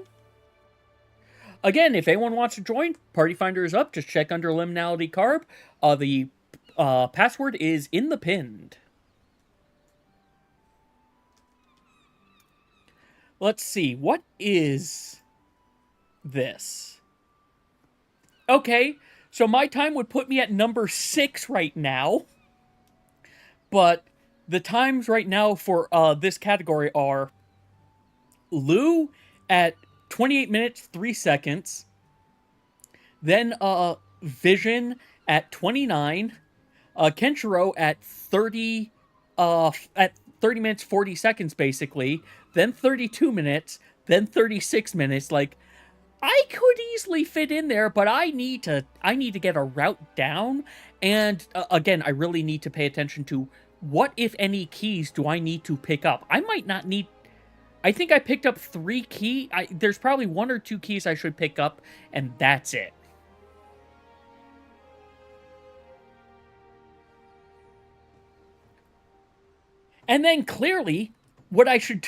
Again, if anyone wants to join, Party Finder is up. Just check under Liminality Carb. The password is in the pinned. Let's see. What is this? Okay, so my time would put me at number 6 right now. But the times right now for this category are Lou at 28 minutes, 3 seconds. Then Vision at 29. Kenshiro at 30 minutes, 40 seconds, basically. Then 32 minutes. Then 36 minutes. Like, I could easily fit in there, but I need to get a route down. And again, I really need to pay attention to what, if any, keys do I need to pick up. I might not need... I think I picked up 3 keys. There's probably 1 or 2 keys I should pick up, and that's it. And then clearly, what I should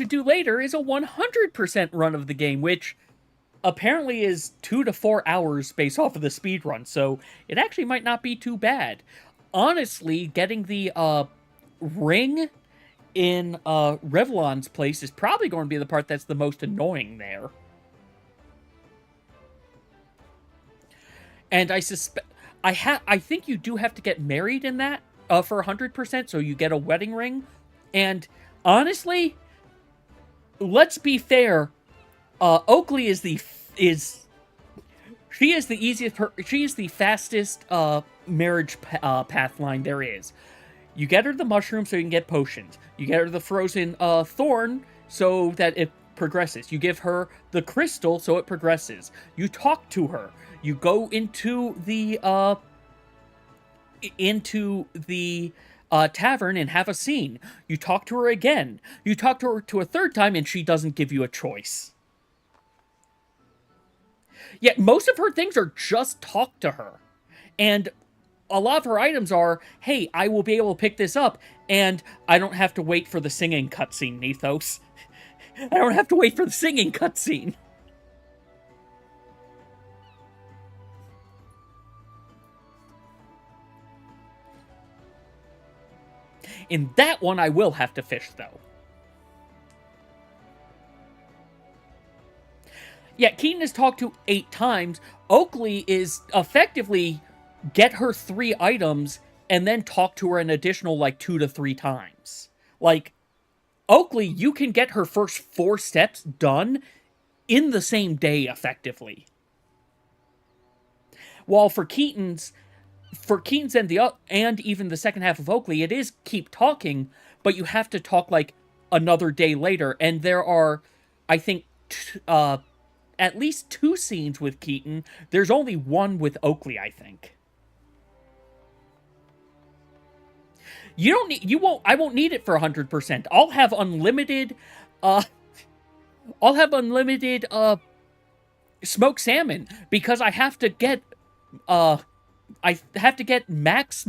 do later is a 100% run of the game, which apparently is 2 to 4 hours based off of the speed run, so it actually might not be too bad. Honestly, getting the ring in Revlon's place is probably going to be the part that's the most annoying there. And I think you do have to get married in that for 100%, so you get a wedding ring. And honestly, let's be fair, Oakley is the fastest marriage path line there is. You get her the mushroom so you can get potions. You get her the frozen thorn so that it progresses. You give her the crystal so it progresses. You talk to her. You go into the tavern and have a scene. You talk to her again. You talk to her a third time and she doesn't give you a choice. Yet most of her things are just talk to her. And a lot of her items are, hey, I will be able to pick this up, and I don't have to wait for the singing cutscene, Nethos. I don't have to wait for the singing cutscene. In that one, I will have to fish, though. Yeah, Keaton is talked to 8 times. Oakley is effectively get her 3 items and then talk to her an additional, 2 to 3 times. Oakley, you can get her first 4 steps done in the same day, effectively. While for Keaton's and even the second half of Oakley, it is keep talking, but you have to talk, another day later. And there are, I think, at least 2 scenes with Keaton. There's only 1 with Oakley, I think. I won't need it for 100%. I'll have unlimited smoked salmon because I have to get max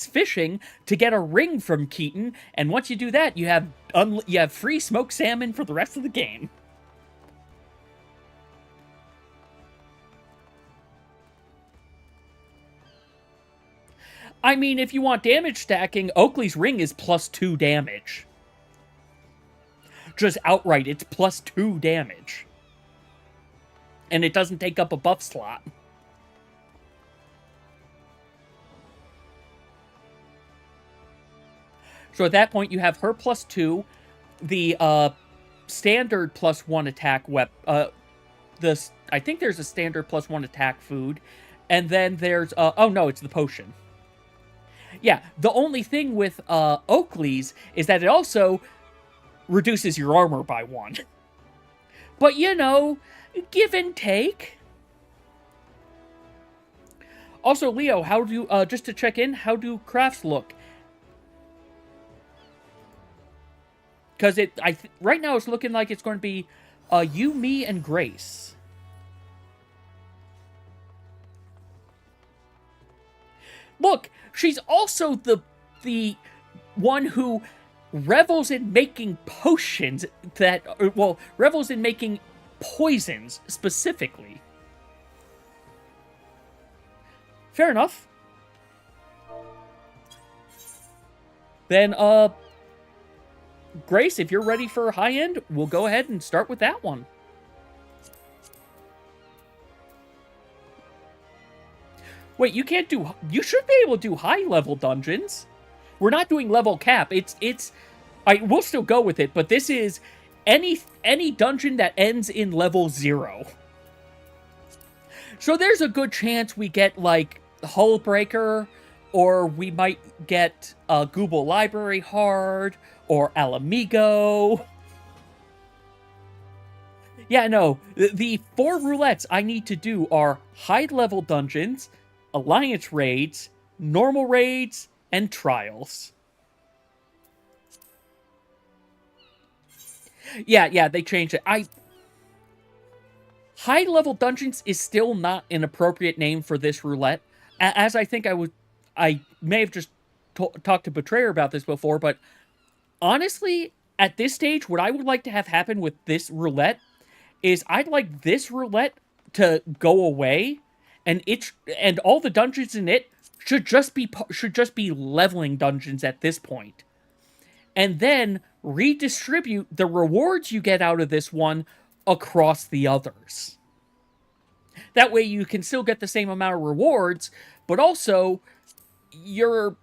fishing to get a ring from Keaton, and once you do that, you have free smoked salmon for the rest of the game. I mean, if you want damage stacking, Oakley's ring is +2 damage. Just outright, it's +2 damage. And it doesn't take up a buff slot. So at that point, you have her +2, the standard +1 attack weapon. I think there's a standard +1 attack food, and then there's oh no, it's the potion. Yeah, the only thing with Oakley's is that it also reduces your armor by 1. But, you know, give and take. Also, Leo, how do just to check in, how do crafts look? Because right now it's looking like it's going to be you, me, and Grace. Look, she's also the one who revels in making potions that, well, revels in making poisons specifically. Fair enough. Then, Grace, if you're ready for high end, we'll go ahead and start with that one. Wait, you can't do... You should be able to do high-level dungeons. We're not doing level cap. We'll still go with it, but this is any dungeon that ends in level 0. So there's a good chance we get, like, Hullbreaker, or we might get Google Library Hard, or Alamigo. Yeah, no. The 4 roulettes I need to do are high-level dungeons, Alliance raids, normal raids, and trials. Yeah, they changed it. High-level dungeons is still not an appropriate name for this roulette. As I think I may have just talked to Betrayer about this before, but honestly, at this stage, what I would like to have happen with this roulette is I'd like this roulette to go away, and all the dungeons in it should just be leveling dungeons at this point. And then redistribute the rewards you get out of this one across the others. That way you can still get the same amount of rewards, but also you're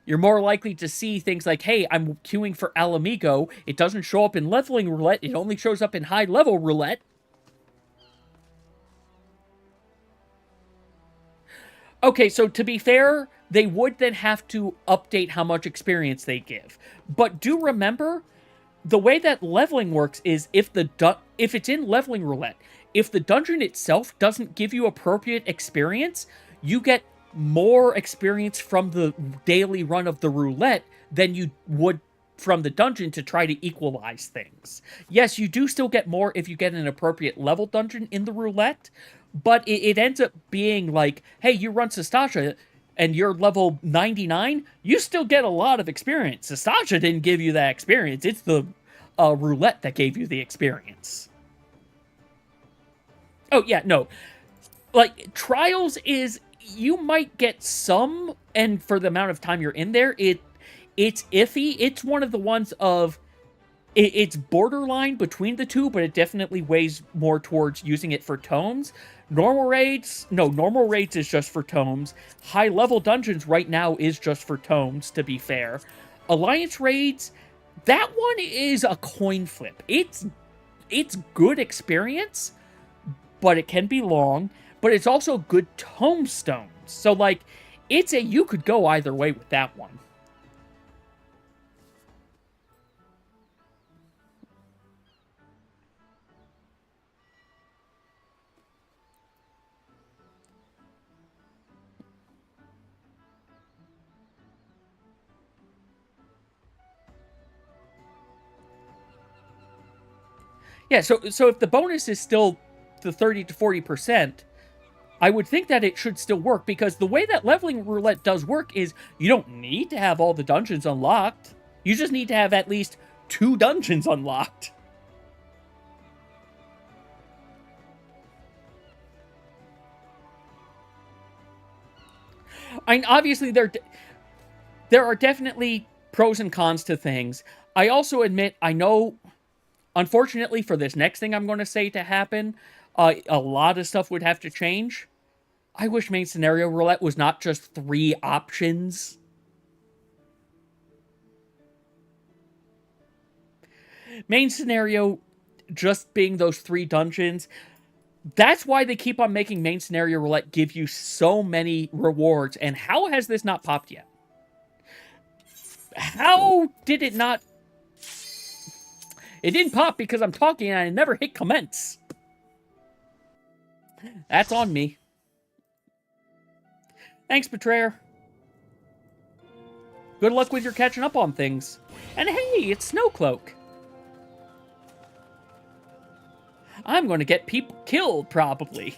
more likely to see things like, hey, I'm queuing for Alamigo. It doesn't show up in leveling roulette. It only shows up in high level roulette. Okay, so to be fair, they would then have to update how much experience they give. But do remember, the way that leveling works is if it's in leveling roulette, if the dungeon itself doesn't give you appropriate experience, you get more experience from the daily run of the roulette than you would from the dungeon to try to equalize things. Yes, you do still get more if you get an appropriate level dungeon in the roulette, but it ends up being like, hey, you run Sastasha and you're level 99, you still get a lot of experience. Sastasha didn't give you that experience. It's the roulette that gave you the experience. Oh, yeah, no. Like, Trials is... You might get some, and for the amount of time you're in there, it's iffy. It's one of the ones of... It's borderline between the two, but it definitely weighs more towards using it for tomes. Normal raids... No, normal raids is just for tomes. High-level dungeons right now is just for tomes, to be fair. Alliance raids, that one is a coin flip. It's good experience, but it can be long. But it's also good tomestones. So, like, you could go either way with that one. Yeah, so if the bonus is still the 30 to 40%, I would think that it should still work, because the way that leveling roulette does work is you don't need to have all the dungeons unlocked. You just need to have at least 2 dungeons unlocked. I mean, obviously, there are definitely pros and cons to things. I also admit, I know, unfortunately, for this next thing I'm going to say to happen, a lot of stuff would have to change. I wish main scenario roulette was not just 3 options. Main scenario just being those 3 dungeons. That's why they keep on making main scenario roulette give you so many rewards. And how has this not popped yet? How did it not... It didn't pop because I'm talking and I never hit commence. That's on me. Thanks, Betrayer. Good luck with your catching up on things. And hey, it's Snowcloak. I'm going to get people killed, probably.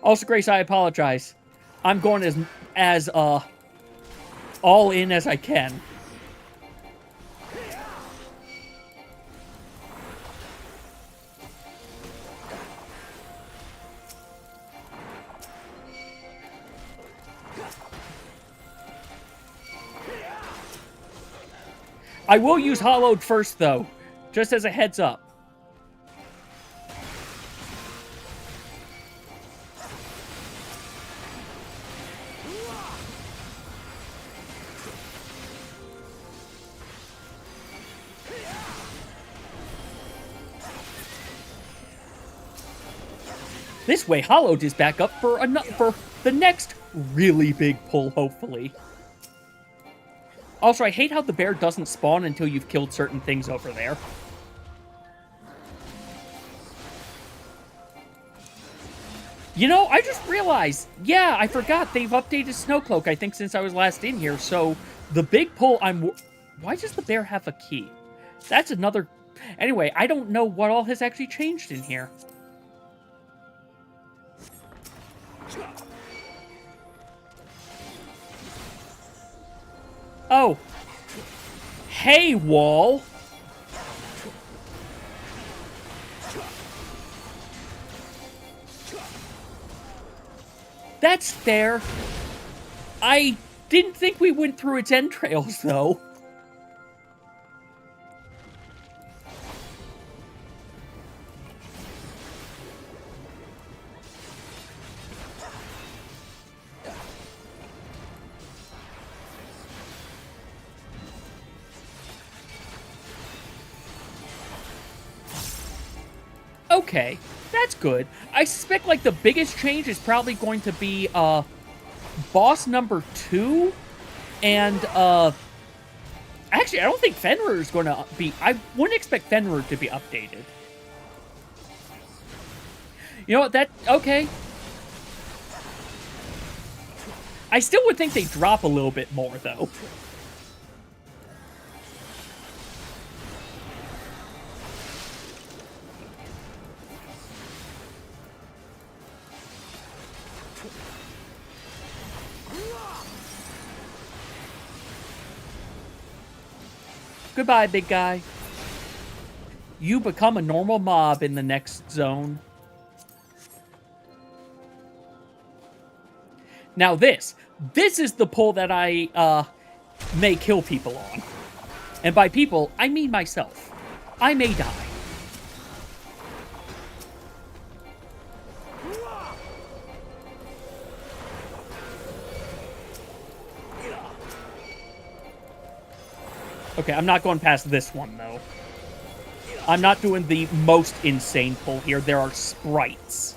Also, Grace, I apologize. I'm going as all in as I can. I will use Hollowed first, though, just as a heads up. This way, Hollowed is back up for the next really big pull, hopefully. Also, I hate how the bear doesn't spawn until you've killed certain things over there. You know, I just realized, yeah, I forgot they've updated Snowcloak, I think, since I was last in here, so the big pull why does the bear have a key? That's another... Anyway, I don't know what all has actually changed in here. Oh. Hey, wall. That's fair. I didn't think we went through its entrails, though. Okay, that's good. I suspect, like, the biggest change is probably going to be, boss number 2, and, actually, I don't think Fenrir is going to be... I wouldn't expect Fenrir to be updated. You know what, okay. I still would think they drop a little bit more, though. Goodbye, big guy. You become a normal mob in the next zone. Now this is the pull that I, may kill people on. And by people, I mean myself. I may die. Okay, I'm not going past this one, though. I'm not doing the most insane pull here. There are sprites.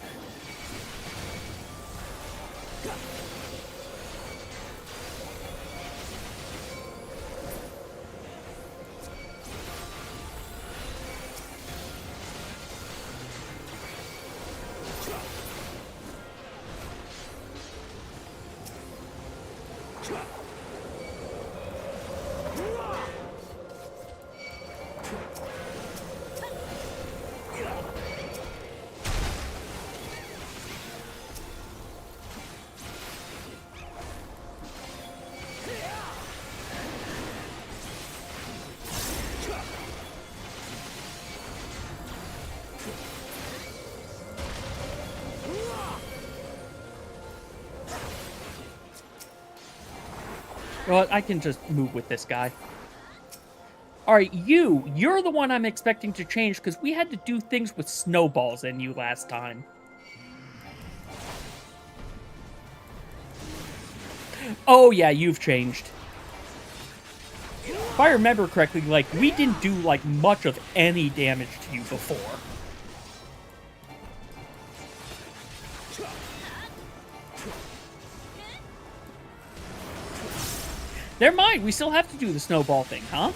Well, I can just move with this guy. Alright, you're the one I'm expecting to change, because we had to do things with snowballs in you last time. Oh yeah, you've changed. If I remember correctly, like, we didn't do, like, much of any damage to you before. Never mind, we still have to do the snowball thing, huh?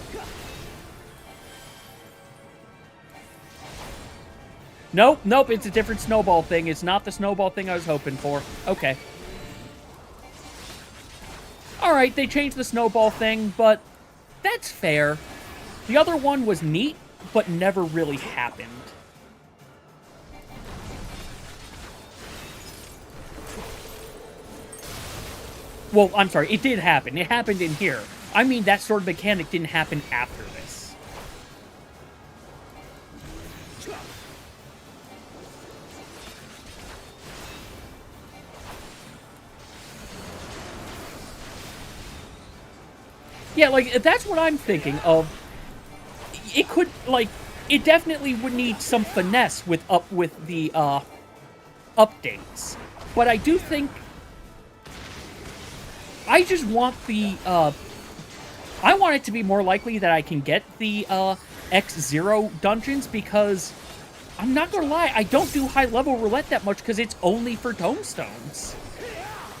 Nope, nope, it's a different snowball thing. It's not the snowball thing I was hoping for. Okay. Alright, they changed the snowball thing, but that's fair. The other one was neat, but never really happened. Well, I'm sorry, it did happen. It happened in here. I mean, that sort of mechanic didn't happen after this. Yeah, like, that's what I'm thinking of. It could, like, it definitely would need some finesse with the, updates. But I do think... I just want the, I want it to be more likely that I can get the, X0 dungeons, because I'm not gonna lie, I don't do high-level roulette that much because it's only for tombstones.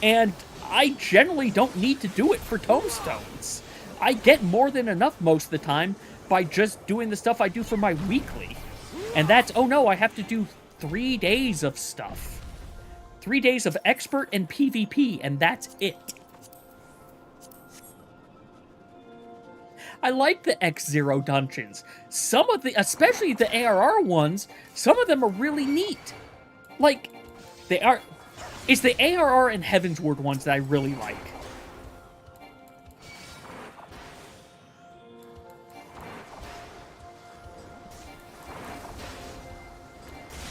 And I generally don't need to do it for tombstones. I get more than enough most of the time by just doing the stuff I do for my weekly. And that's, oh no, I have to do 3 days of stuff. 3 days of expert and PvP, and that's it. I like the X0 dungeons. Some of the, especially the ARR ones, some of them are really neat. Like, they are... It's the ARR and Heavensward ones that I really like.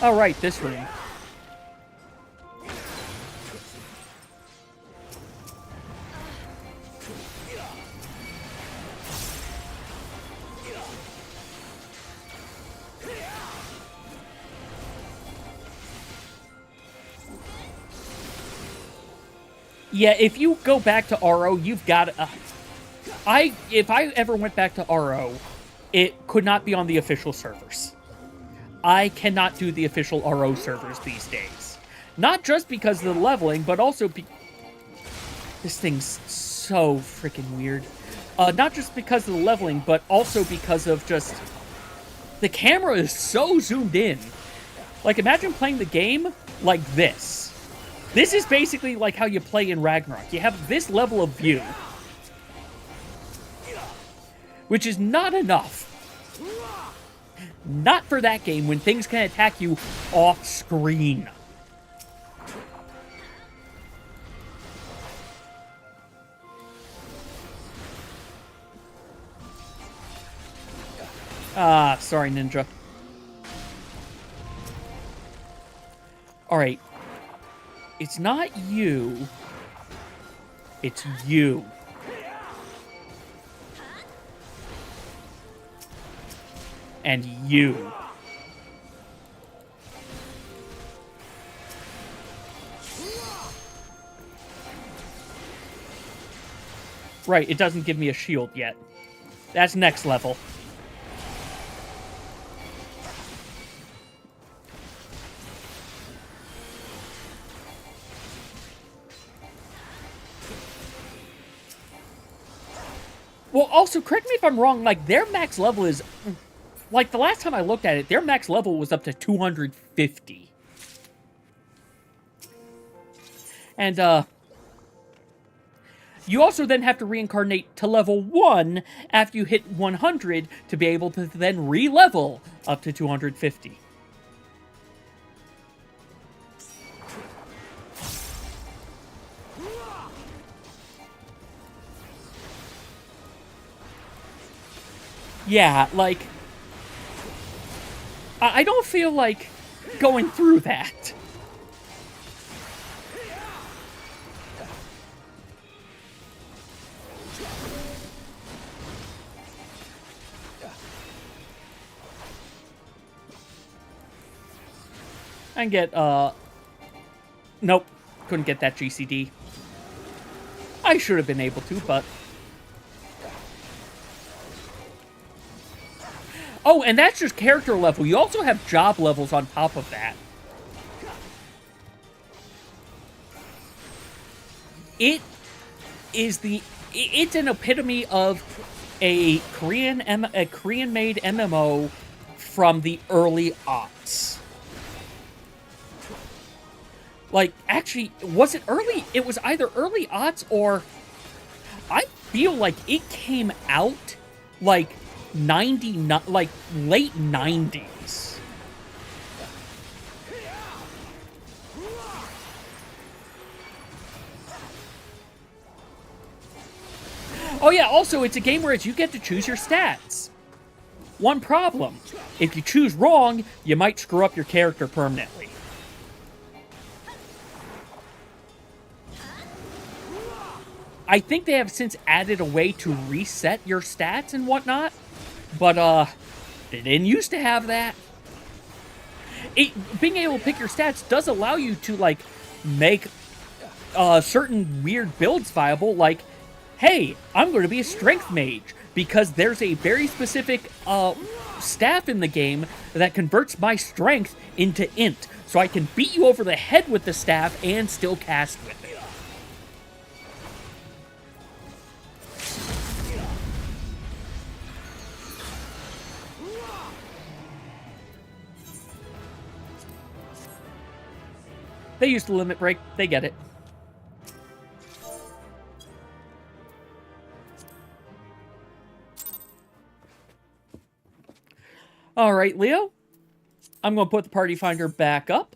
Alright, this room. Yeah, if you go back to RO, you've got... if I ever went back to RO, it could not be on the official servers. I cannot do the official RO servers these days. Not just because of the leveling, but also this thing's so freaking weird. Not just because of the leveling, but also because of just... The camera is so zoomed in. Like, imagine playing the game like this. This is basically like how you play in Ragnarok. You have this level of view. Which is not enough. Not for that game when things can attack you off-screen. Ah, sorry, Ninja. Alright. It's not you. It's you. And you. Right, it doesn't give me a shield yet. That's next level. Well, also, correct me if I'm wrong, like, their max level is... Like, the last time I looked at it, their max level was up to 250. And, you also then have to reincarnate to level 1 after you hit 100 to be able to then re-level up to 250. Yeah, like... I don't feel like going through that. And get, nope. Couldn't get that GCD. I should have been able to, but... Oh, and that's just character level. You also have job levels on top of that. It is the it's an epitome of a Korean-made MMO from the early aughts. Like, actually, was it early? It was either early aughts or I feel like it came out like like late 90s. Oh yeah, also it's a game where you get to choose your stats. One problem, if you choose wrong, you might screw up your character permanently. I think they have since added a way to reset your stats and whatnot, but they didn't used to have that. Being able to pick your stats does allow you to, like, make certain weird builds viable, like, hey, I'm going to be a strength mage, because there's a very specific staff in the game that converts my strength into int, so I can beat you over the head with the staff and still cast with it. They used the limit break. They get it. All right, Leo. I'm going to put the party finder back up.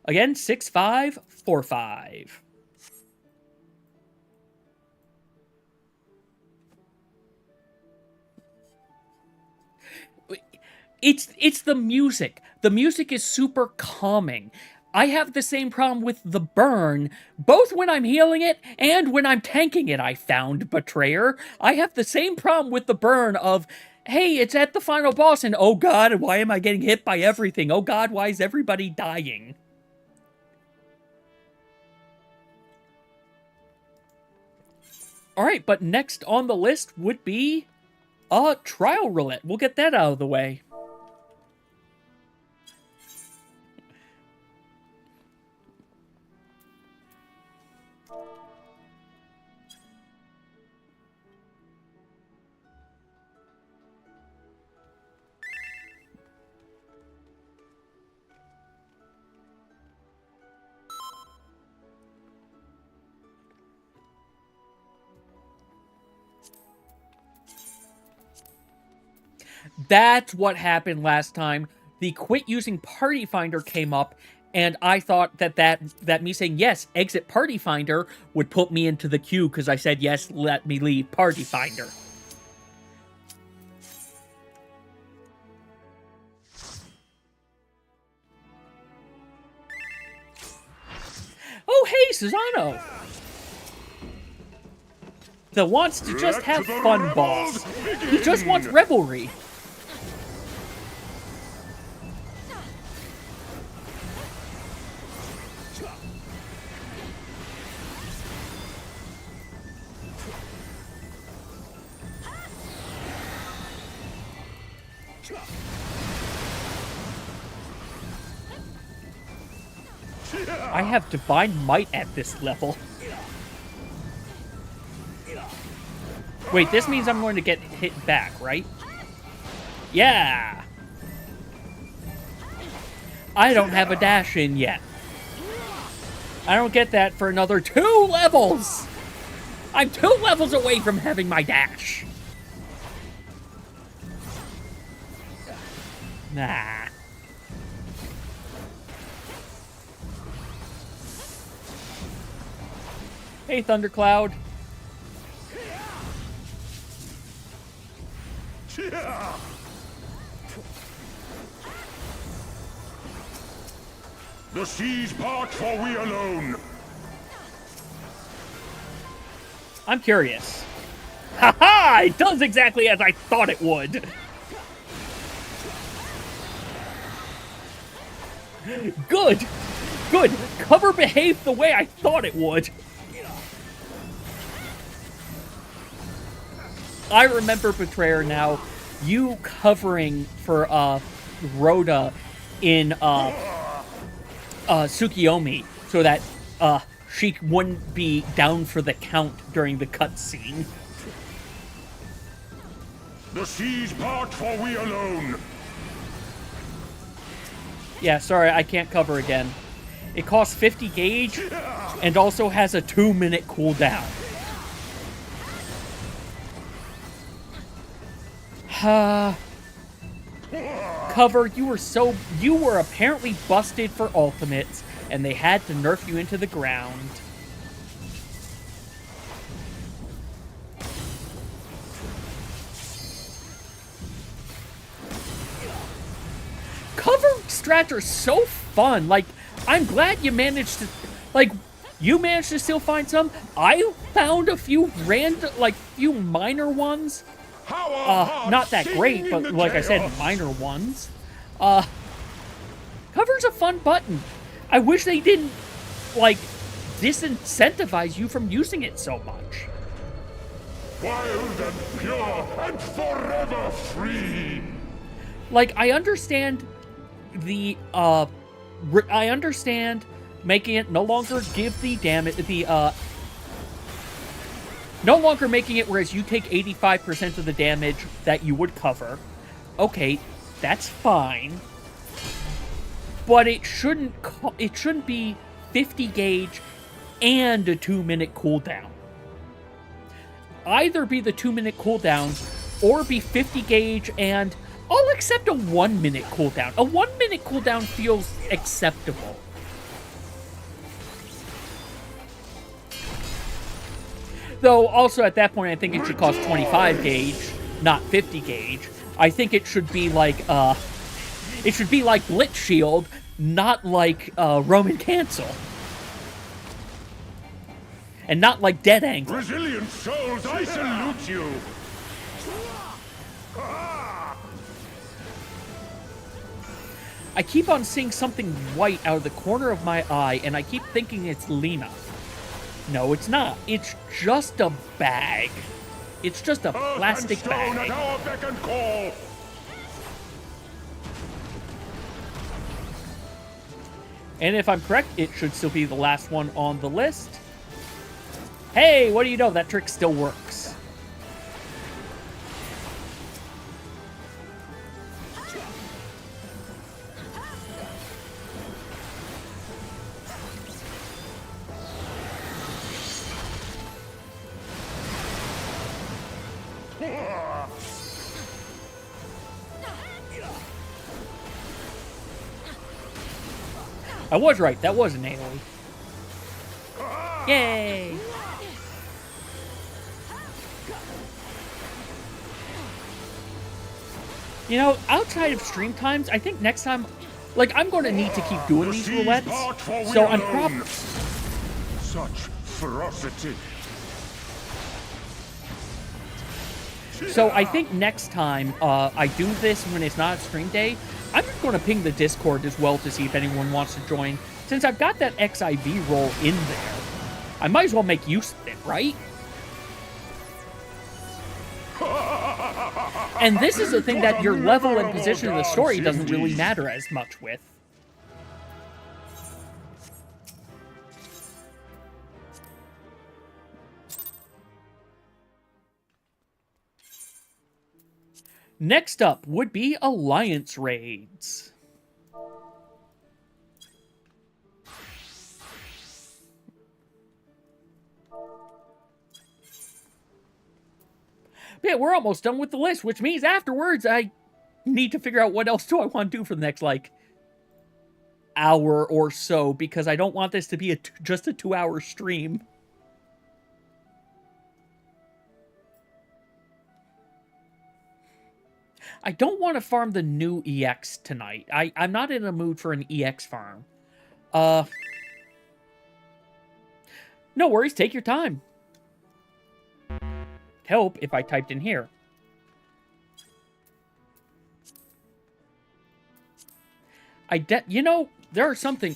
Again, 6545. It's the music. The music is super calming. I have the same problem with the burn, both when I'm healing it and when I'm tanking it, I found, Betrayer. I have the same problem with the burn of, hey, it's at the final boss, and oh god, why am I getting hit by everything? Oh god, why is everybody dying? Alright, but next on the list would be Trial Roulette. We'll get that out of the way. That's what happened last time. The quit using Party Finder came up, and I thought that me saying, yes, exit Party Finder would put me into the queue, because I said, yes, let me leave Party Finder. Oh, hey, Susano! The wants to just have fun boss. He just wants revelry. I have Divine Might at this level. Wait, this means I'm going to get hit back, right? Yeah! I don't have a dash in yet. I don't get that for another 2 levels! I'm 2 levels away from having my dash. Nah. Hey, Thundercloud. The seas part for we alone. I'm curious. Haha! It does exactly as I thought it would. Good! Good! Cover behaved the way I thought it would. I remember, Betrayer, now. You covering for, Rhoda in, Tsukiyomi, so that, she wouldn't be down for the count during the cutscene. The seas part for we alone. Yeah, sorry, I can't cover again. It costs 50 gauge and also has a 2-minute cooldown. Cover, you were apparently busted for ultimates, and they had to nerf you into the ground. Cover strats are so fun. Like, I'm glad you managed to, like, you managed to still find some. I found a few few minor ones. Not that great, but like I said, minor ones. Cover's a fun button. I wish they didn't, like, disincentivize you from using it so much. Wild and pure and forever free. Like, I understand I understand making it no longer give the damage, no longer making it whereas you take 85% of the damage that you would cover. Okay, that's fine. But it shouldn't be 50 gauge and a 2-minute cooldown. Either be the 2-minute cooldown or be 50 gauge and I'll accept a 1-minute cooldown. A 1-minute cooldown feels acceptable. Though, also at that point, I think it should cost 25 gauge, not 50 gauge. I think it should be like, Blitz Shield, not like, Roman Cancel. And not like Dead Angle. Resilient souls, I salute you. I keep on seeing something white out of the corner of my eye, and I keep thinking it's Lena. No, it's not. It's just a bag. It's just a plastic bag. At our beck and call. And if I'm correct, it should still be the last one on the list. Hey, what do you know? That trick still works. I was right. That was an AoE. Yay! You know, outside of stream times, I think next time, like, I'm going to need to keep doing these roulettes. So I'm probably... Such ferocity. So I think next time I do this when it's not stream day, I'm just going to ping the Discord as well to see if anyone wants to join. Since I've got that XIV role in there, I might as well make use of it, right? And this is the thing that your level and position in the story doesn't really matter as much with. Next up would be Alliance Raids. Yeah, we're almost done with the list, which means afterwards I need to figure out what else do I want to do for the next, like, hour or so, because I don't want this to be just a 2-hour stream. I don't want to farm the new EX tonight. I'm not in a mood for an EX farm. No worries, take your time. Help if I typed in here. You know, there are something...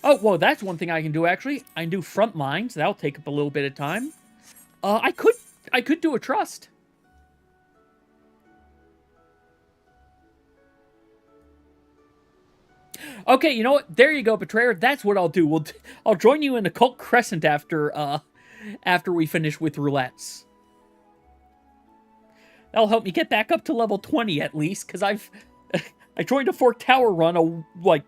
Oh, well, that's one thing I can do, actually. I can do front lines. That'll take up a little bit of time. I could do a trust. Okay, you know what? There you go, Betrayer. That's what I'll do. I'll join you in Occult Crescent after we finish with Roulettes. That'll help me get back up to level 20 at least, because I joined a Fork Tower run like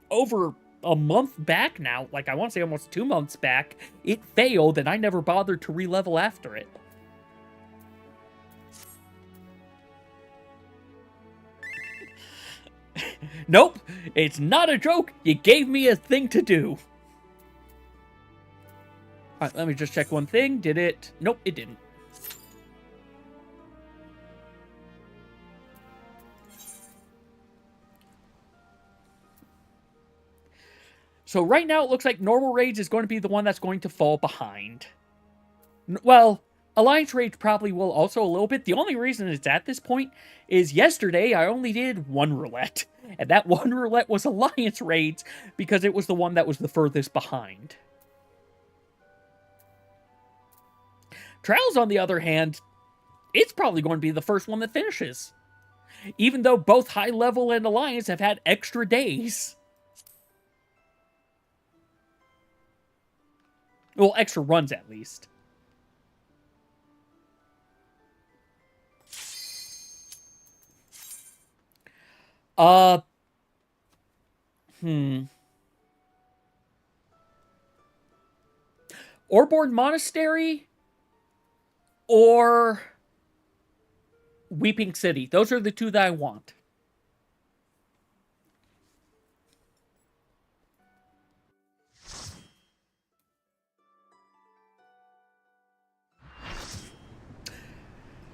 over a month back now. Like, I want to say almost 2 months back. It failed, and I never bothered to re-level after it. Nope, it's not a joke. You gave me a thing to do. Alright, let me just check one thing. Did it? Nope, it didn't. So right now it looks like Normal Rage is going to be the one that's going to fall behind. Well, Alliance Rage probably will also a little bit. The only reason it's at this point is yesterday I only did one roulette. And that one roulette was Alliance Raids because it was the one that was the furthest behind. Trials, on the other hand, it's probably going to be the first one that finishes. Even though both High Level and Alliance have had extra days. Well, extra runs at least. Orborn Monastery or Weeping City. Those are the two that I want.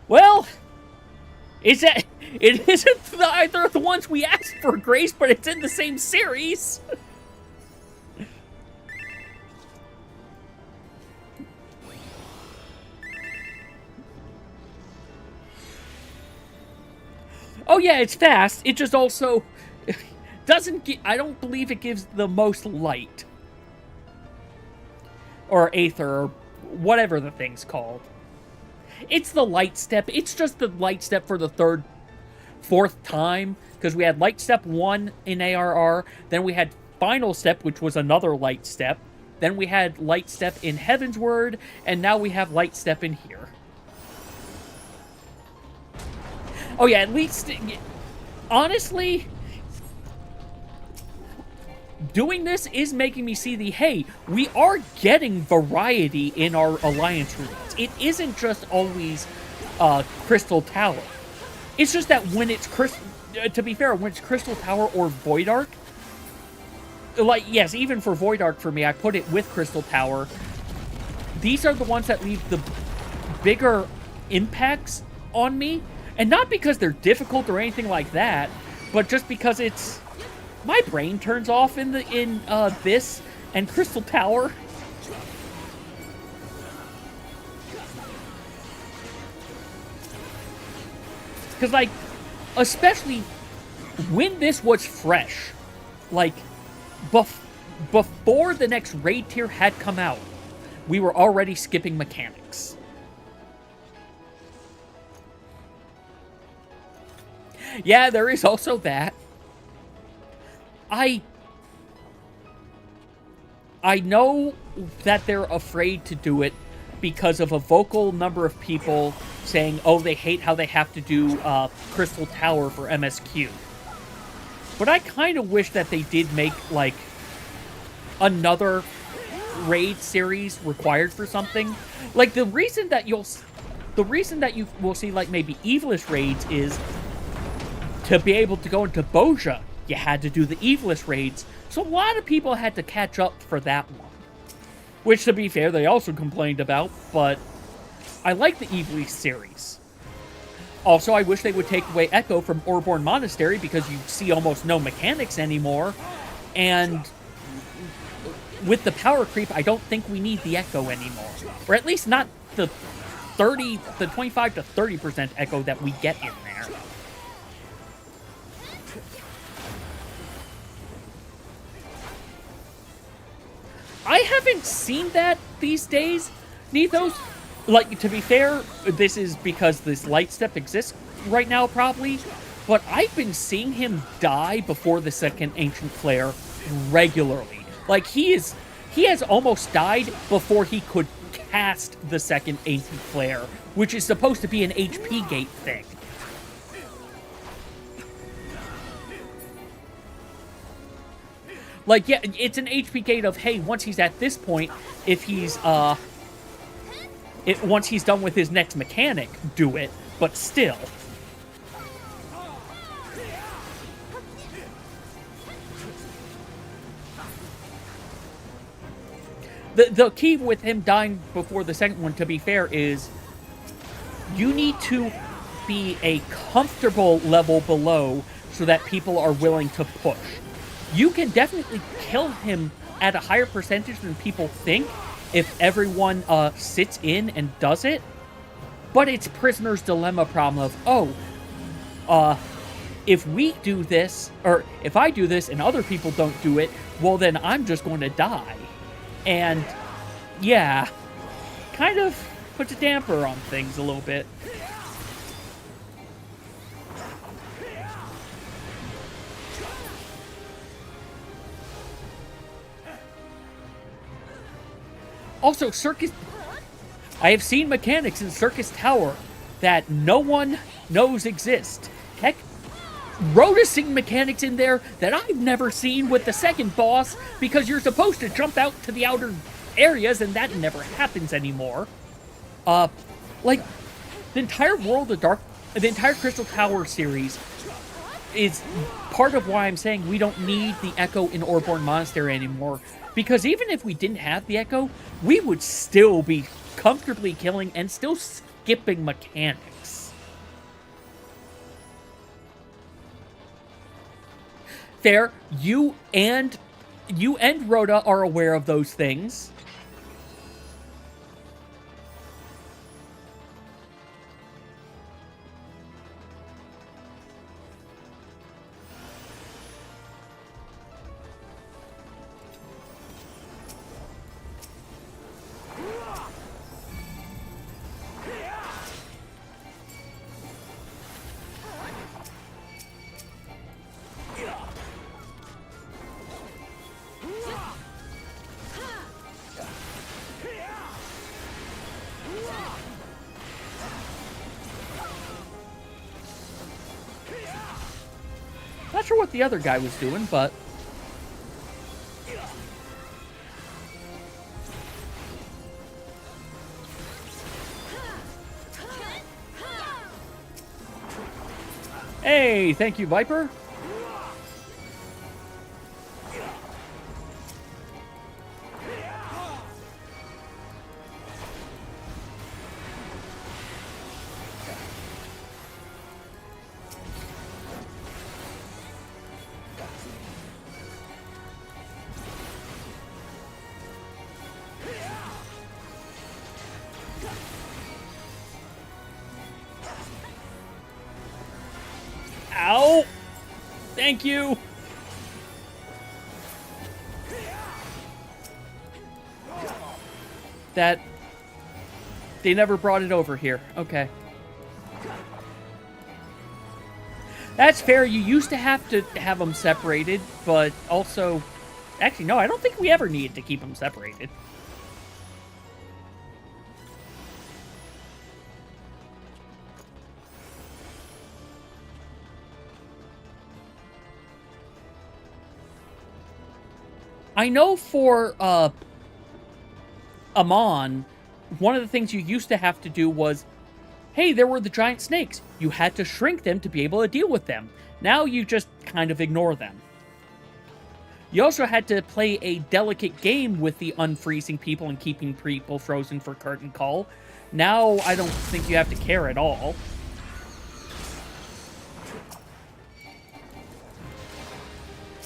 Well, it isn't either of the ones we asked for, Grace, but it's in the same series. Oh yeah, it's fast. It just also doesn't get... I don't believe it gives the most light. Or Aether, or whatever the thing's called. It's the light step. It's just the light step for the fourth time. Because we had light step 1 in ARR. Then we had final step, which was another light step. Then we had light step in Heaven's Word. And now we have light step in here. Oh yeah, at least... Honestly... doing this is making me see hey, we are getting variety in our Alliance routes. It isn't just always Crystal Tower. It's just that when it's to be fair, when it's Crystal Tower or Void Arc, like, yes, even for Void Arc for me, I put it with Crystal Tower. These are the ones that leave the bigger impacts on me, and not because they're difficult or anything like that, but just because it's... my brain turns off in this and Crystal Tower. Because, like, especially when this was fresh, like, before the next raid tier had come out, we were already skipping mechanics. Yeah, there is also that. I know that they're afraid to do it because of a vocal number of people saying, oh, they hate how they have to do Crystal Tower for MSQ. But I kind of wish that they did make, like, another raid series required for something. Like, the reason that you will see, like, maybe Evilist raids is to be able to go into Boja. You had to do the Evilist raids, so a lot of people had to catch up for that one. Which, to be fair, they also complained about, but I like the Evilist series. Also, I wish they would take away Echo from Orborn Monastery, because you see almost no mechanics anymore, and with the power creep, I don't think we need the Echo anymore. Or at least not the 25 to 30% Echo that we get in there. I haven't seen that these days, Nethos. Like, to be fair, this is because this light step exists right now, probably. but I've been seeing him die before the second Ancient Flare regularly. Like, he has almost died before he could cast the second Ancient Flare, which is supposed to be an HP gate thing. Like, yeah, it's an HP gate of, hey, once he's at this point, if he's, once he's done with his next mechanic, do it, but still. The key with him dying before the second one, to be fair, is you need to be a comfortable level below so that people are willing to push. You can definitely kill him at a higher percentage than people think if everyone sits in and does it, but it's Prisoner's Dilemma problem of, if we do this, or if I do this and other people don't do it, well then I'm just going to die. And, yeah, kind of puts a damper on things a little bit. Also, I have seen mechanics in Circus Tower that no one knows exist. Heck, rotasing mechanics in there that I've never seen with the second boss, because you're supposed to jump out to the outer areas, and that never happens anymore. Like, the entire the entire Crystal Tower series is part of why I'm saying we don't need the Echo in Orborn Monastery anymore, because even if we didn't have the Echo, we would still be comfortably killing and still skipping mechanics. Fair, you and Rhoda are aware of those things. Not sure what the other guy was doing, but... Hey, thank you, Viper. Ow! Thank you! That... They never brought it over here. Okay. That's fair. You used to have them separated, but also... Actually, no, I don't think we ever needed to keep them separated. I know for, Amon, one of the things you used to have to do was, hey, there were the giant snakes. You had to shrink them to be able to deal with them. Now you just kind of ignore them. You also had to play a delicate game with the unfreezing people and keeping people frozen for curtain call. Now I don't think you have to care at all.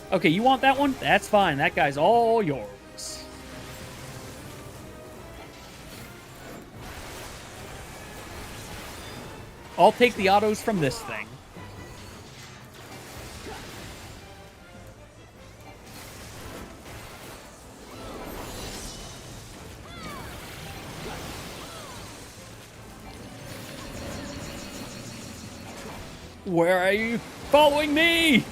Okay, you want that one? That's fine. That guy's all yours. I'll take the autos from this thing. Where are you following me?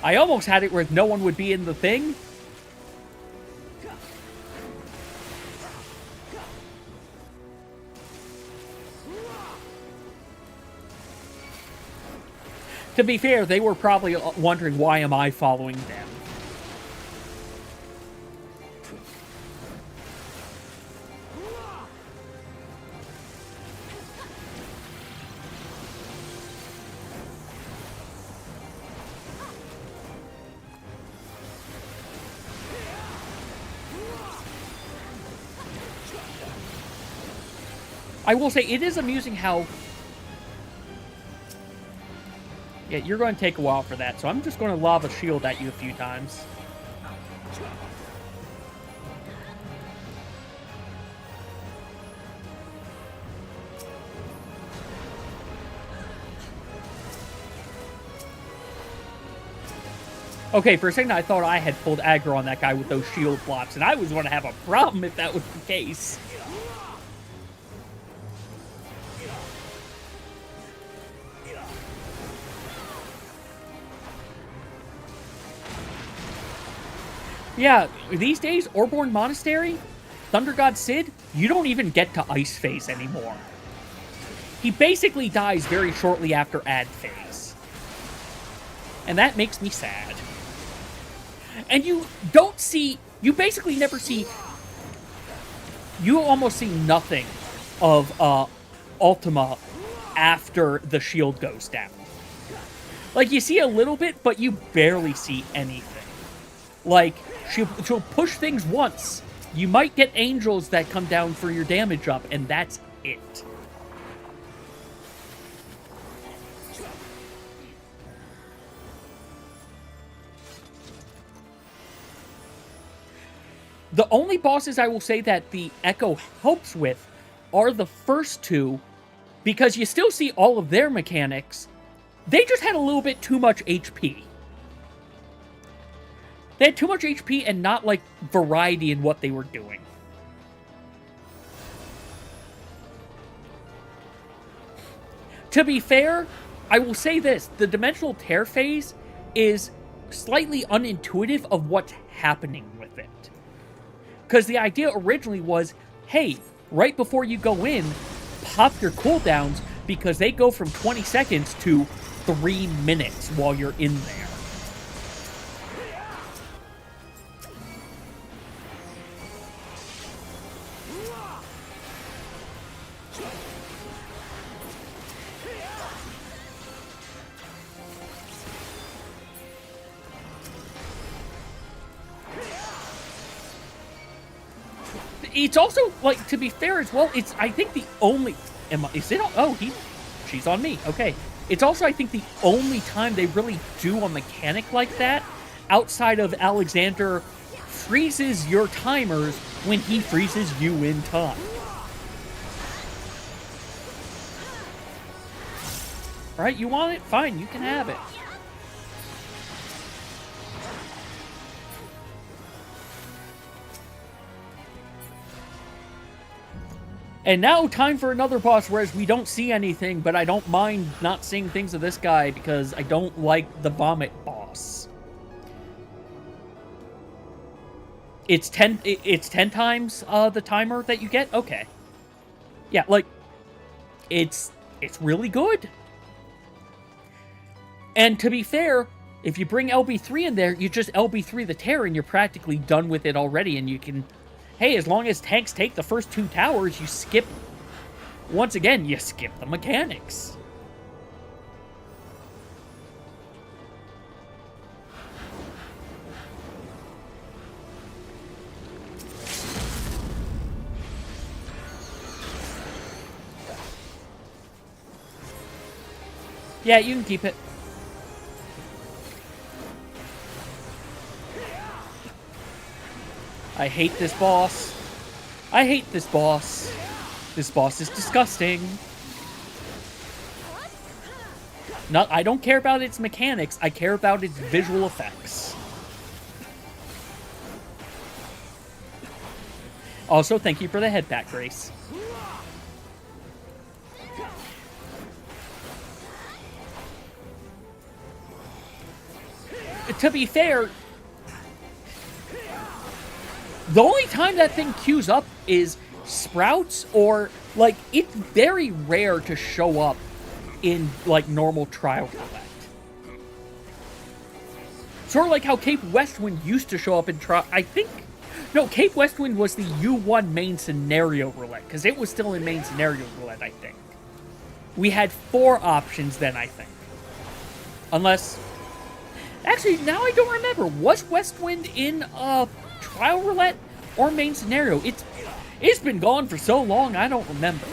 I almost had it where no one would be in the thing. To be fair, they were probably wondering, why am I following them? I will say, it is amusing how... Yeah, you're going to take a while for that, so I'm just going to lava shield at you a few times. Okay, for a second I thought I had pulled aggro on that guy with those shield blocks, and I was going to have a problem if that was the case. Yeah, these days, Orborn Monastery, Thunder God Sid, you don't even get to Ice Phase anymore. He basically dies very shortly after Ad Phase. And that makes me sad. And you don't see, you basically never see, you almost see nothing of Ultima after the shield goes down. Like, you see a little bit, but you barely see anything. Like, she'll push things once. You might get angels that come down for your damage up, and that's it. The only bosses I will say that the Echo helps with are the first two, because you still see all of their mechanics. They just had a little bit too much HP. They had too much HP and not, like, variety in what they were doing. To be fair, I will say this. The Dimensional Tear phase is slightly unintuitive of what's happening with it. Because the idea originally was, hey, right before you go in, pop your cooldowns, because they go from 20 seconds to 3 minutes while you're in there. It's also, like, to be fair as well, it's, I think, the only... Is it... Oh, she's on me. Okay. It's also, I think, the only time they really do a mechanic like that, outside of Alexander freezes your timers when he freezes you in time. Right? You want it? Fine, you can have it. And now, time for another boss, whereas we don't see anything, but I don't mind not seeing things of this guy, because I don't like the vomit boss. It's 10 times the timer that you get? Okay. Yeah, like, it's really good. And to be fair, if you bring LB3 in there, you just LB3 the Tear, and you're practically done with it already, and you can... Hey, as long as tanks take the first 2 towers, you skip... Once again, you skip the mechanics. Yeah, you can keep it. I hate this boss. I hate this boss. This boss is disgusting. I don't care about its mechanics. I care about its visual effects. Also, thank you for the head pat, Grace. To be fair, the only time that thing queues up is sprouts, or, like, it's very rare to show up in, like, normal trial roulette. Sort of like how Cape Westwind used to show up in trial. I think... No, Cape Westwind was the U1 main scenario roulette, because it was still in main scenario roulette, I think. We had 4 options then, I think. Unless... Actually, now I don't remember. Was Westwind in trial roulette or main scenario? It's been gone for so long, I don't remember.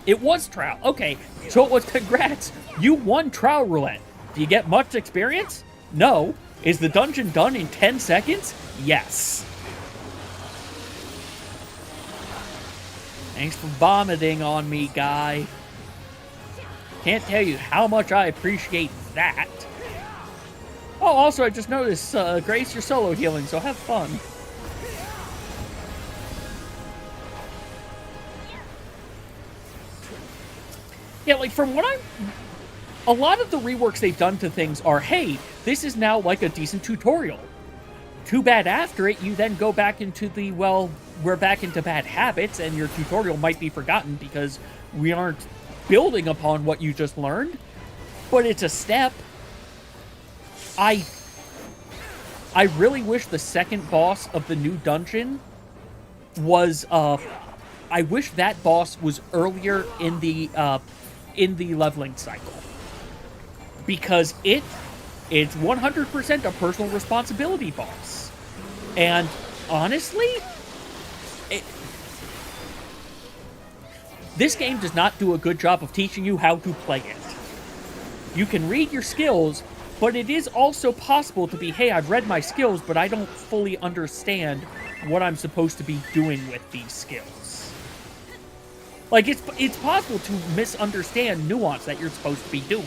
It was trial. Okay, so it was congrats. You won trial roulette. Do you get much experience? No. Is the dungeon done in 10 seconds? Yes. Thanks for vomiting on me, guy. Can't tell you how much I appreciate that. Oh, also, I just noticed, Grace, you're solo healing, so have fun. Yeah, like, from what a lot of the reworks they've done to things are, hey, this is now like a decent tutorial. Too bad after it, you then go back into the, well, we're back into bad habits, and your tutorial might be forgotten because we aren't building upon what you just learned. But it's a step. I really wish the second boss of the new dungeon was, I wish that boss was earlier in the leveling cycle. Because it's 100% a personal responsibility boss. And honestly, this game does not do a good job of teaching you how to play it. You can read your skills, but it is also possible to be, hey, I've read my skills, but I don't fully understand what I'm supposed to be doing with these skills. Like, it's possible to misunderstand nuance that you're supposed to be doing.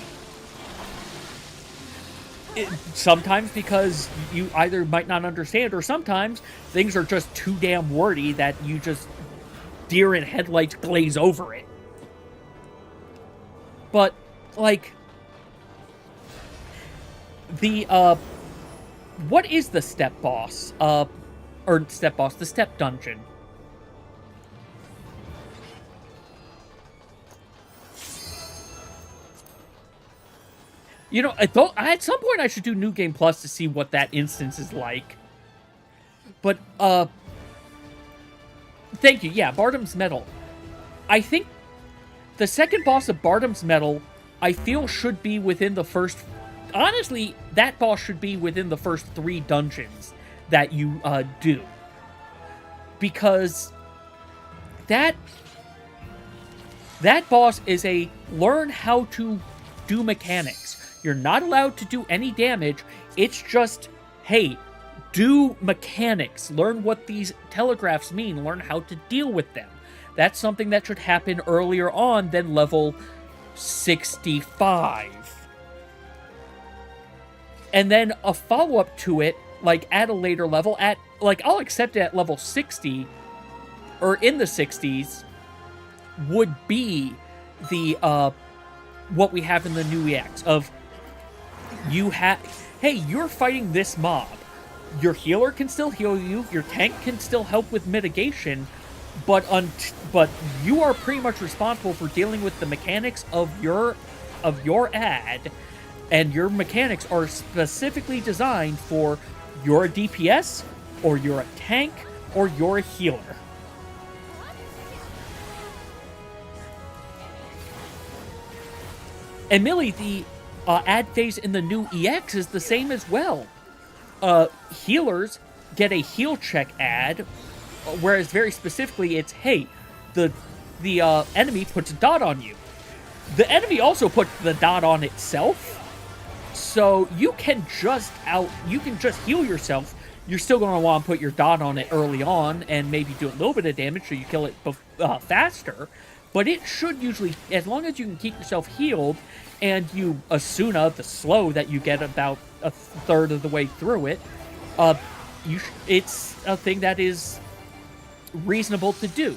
Sometimes because you either might not understand, or sometimes things are just too damn wordy that you just deer in headlights glaze over it. But, like, what is the step boss? The step dungeon. You know, at some point I should do New Game Plus to see what that instance is like. But, thank you. Yeah, Bardam's Medal. I think the second boss of Bardam's Medal, I feel, should be within the first... Honestly, that boss should be within the first 3 dungeons that you, do. Because that boss is a learn how to do mechanics. You're not allowed to do any damage. It's just, hey, do mechanics. Learn what these telegraphs mean. Learn how to deal with them. That's something that should happen earlier on than level 65. And then a follow-up to it, like, at a later level, I'll accept it at level 60, or in the 60s, would be the, what we have in the new EX, of, hey, you're fighting this mob. Your healer can still heal you, your tank can still help with mitigation, but you are pretty much responsible for dealing with the mechanics of your ad, and your mechanics are specifically designed for you're a DPS, or you're a tank, or you're a healer. And Millie, the ad phase in the new EX is the same as well. Healers get a heal check ad, whereas very specifically it's, hey, the enemy puts a dot on you. The enemy also puts the dot on itself, so you can just heal yourself. You're still going to want to put your dot on it early on and maybe do a little bit of damage so you kill it faster. But it should usually, as long as you can keep yourself healed, and you Asuna the slow that you get about a third of the way through it, it's a thing that is reasonable to do.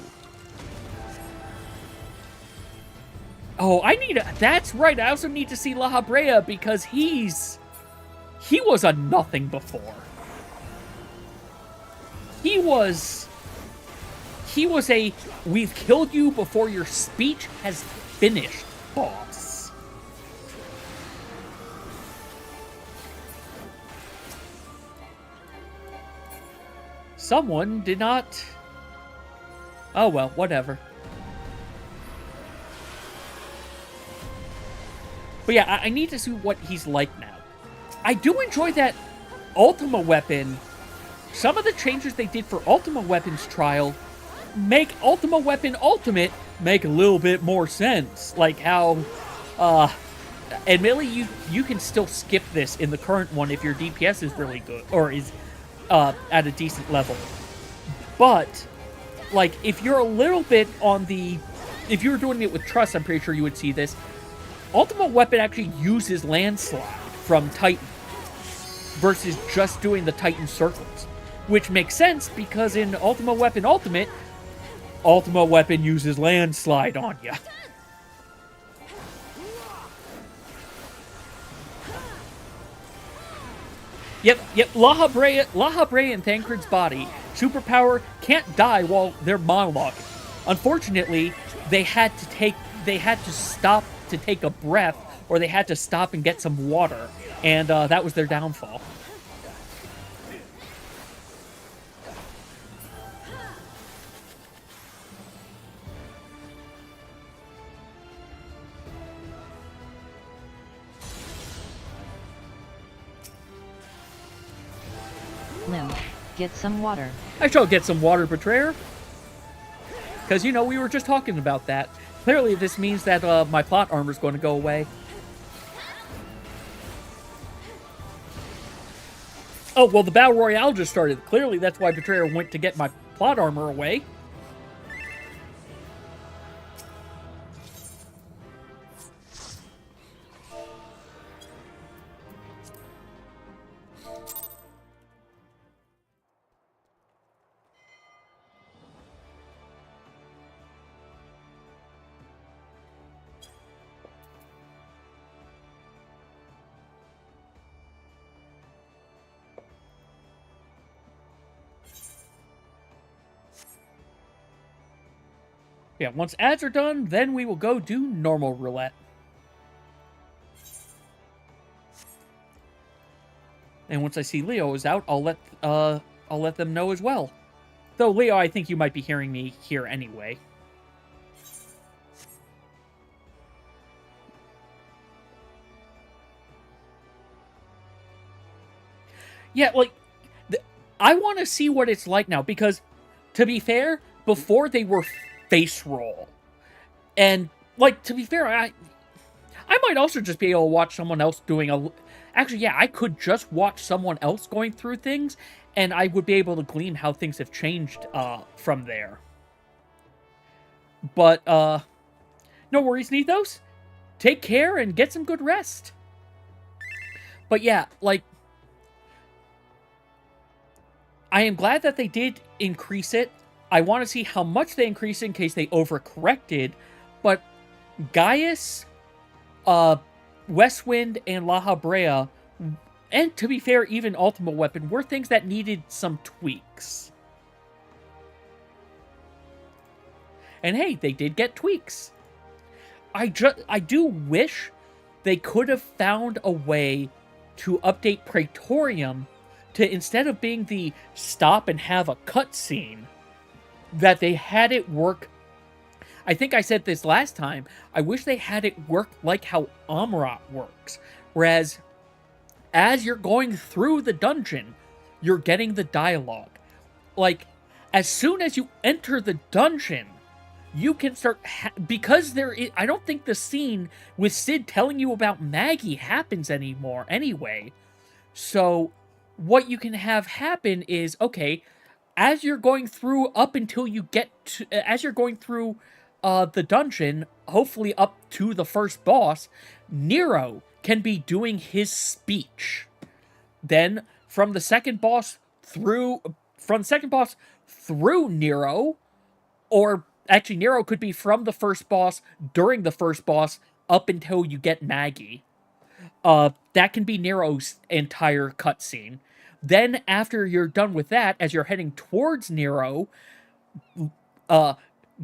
Oh, that's right, I also need to see La Habrea because he was a nothing before. He was a we've killed you before your speech has finished boss. Someone did not... Oh well, whatever. But yeah, I need to see what he's like now. I do enjoy that Ultima Weapon. Some of the changes they did for Ultima Weapon's trial make Ultima Weapon Ultimate make a little bit more sense. Like how, admittedly, you can still skip this in the current one if your DPS is really good, or is at a decent level. But, like, if you're a little bit on the... If you were doing it with Trust, I'm pretty sure you would see this. Ultimate Weapon actually uses Landslide from Titan versus just doing the Titan circles, which makes sense because in Ultimate Weapon Ultimate, Ultimate Weapon uses Landslide on ya. Yep, La Habrea and Thancred's body, superpower, can't die while they're monologuing. Unfortunately, they had to stop to take a breath, or they had to stop and get some water, and that was their downfall. Lim, get some water. I shall get some water, Betrayer. Because, you know, we were just talking about that. Clearly, this means that my plot armor's going to go away. Oh, well, the Battle Royale just started. Clearly, that's why Betrayer went to get my plot armor away. Yeah, once ads are done, then we will go do normal roulette. And once I see Leo is out, I'll let them know as well. Though Leo, I think you might be hearing me here anyway. Yeah, like, I want to see what it's like now, because, to be fair, before they were face roll. And, like, to be fair, I might also just be able to watch someone else doing a... Actually, yeah, I could just watch someone else going through things, and I would be able to glean how things have changed from there. But, no worries, Nethos. Take care and get some good rest. But yeah, like, I am glad that they did increase it. I want to see how much they increase in case they overcorrected, but Gaius, Westwind, and La Habrea, and to be fair, even Ultima Weapon, were things that needed some tweaks. And hey, they did get tweaks. I do wish they could have found a way to update Praetorium to, instead of being the stop and have a cutscene, that they had it work. I think I said this last time. I wish they had it work like how Amrat works. Whereas, as you're going through the dungeon, you're getting the dialogue. Like, as soon as you enter the dungeon, you can start... because there is... I don't think the scene with Sid telling you about Maggie happens anymore anyway. So, what you can have happen is, okay, as you're going through up until you get to... as you're going through the dungeon, hopefully up to the first boss, Nero can be doing his speech. Then, from the second boss through Nero, or actually Nero could be from the first boss, during the first boss, up until you get Maggie. That can be Nero's entire cutscene. Then after you're done with that, as you're heading towards Nero,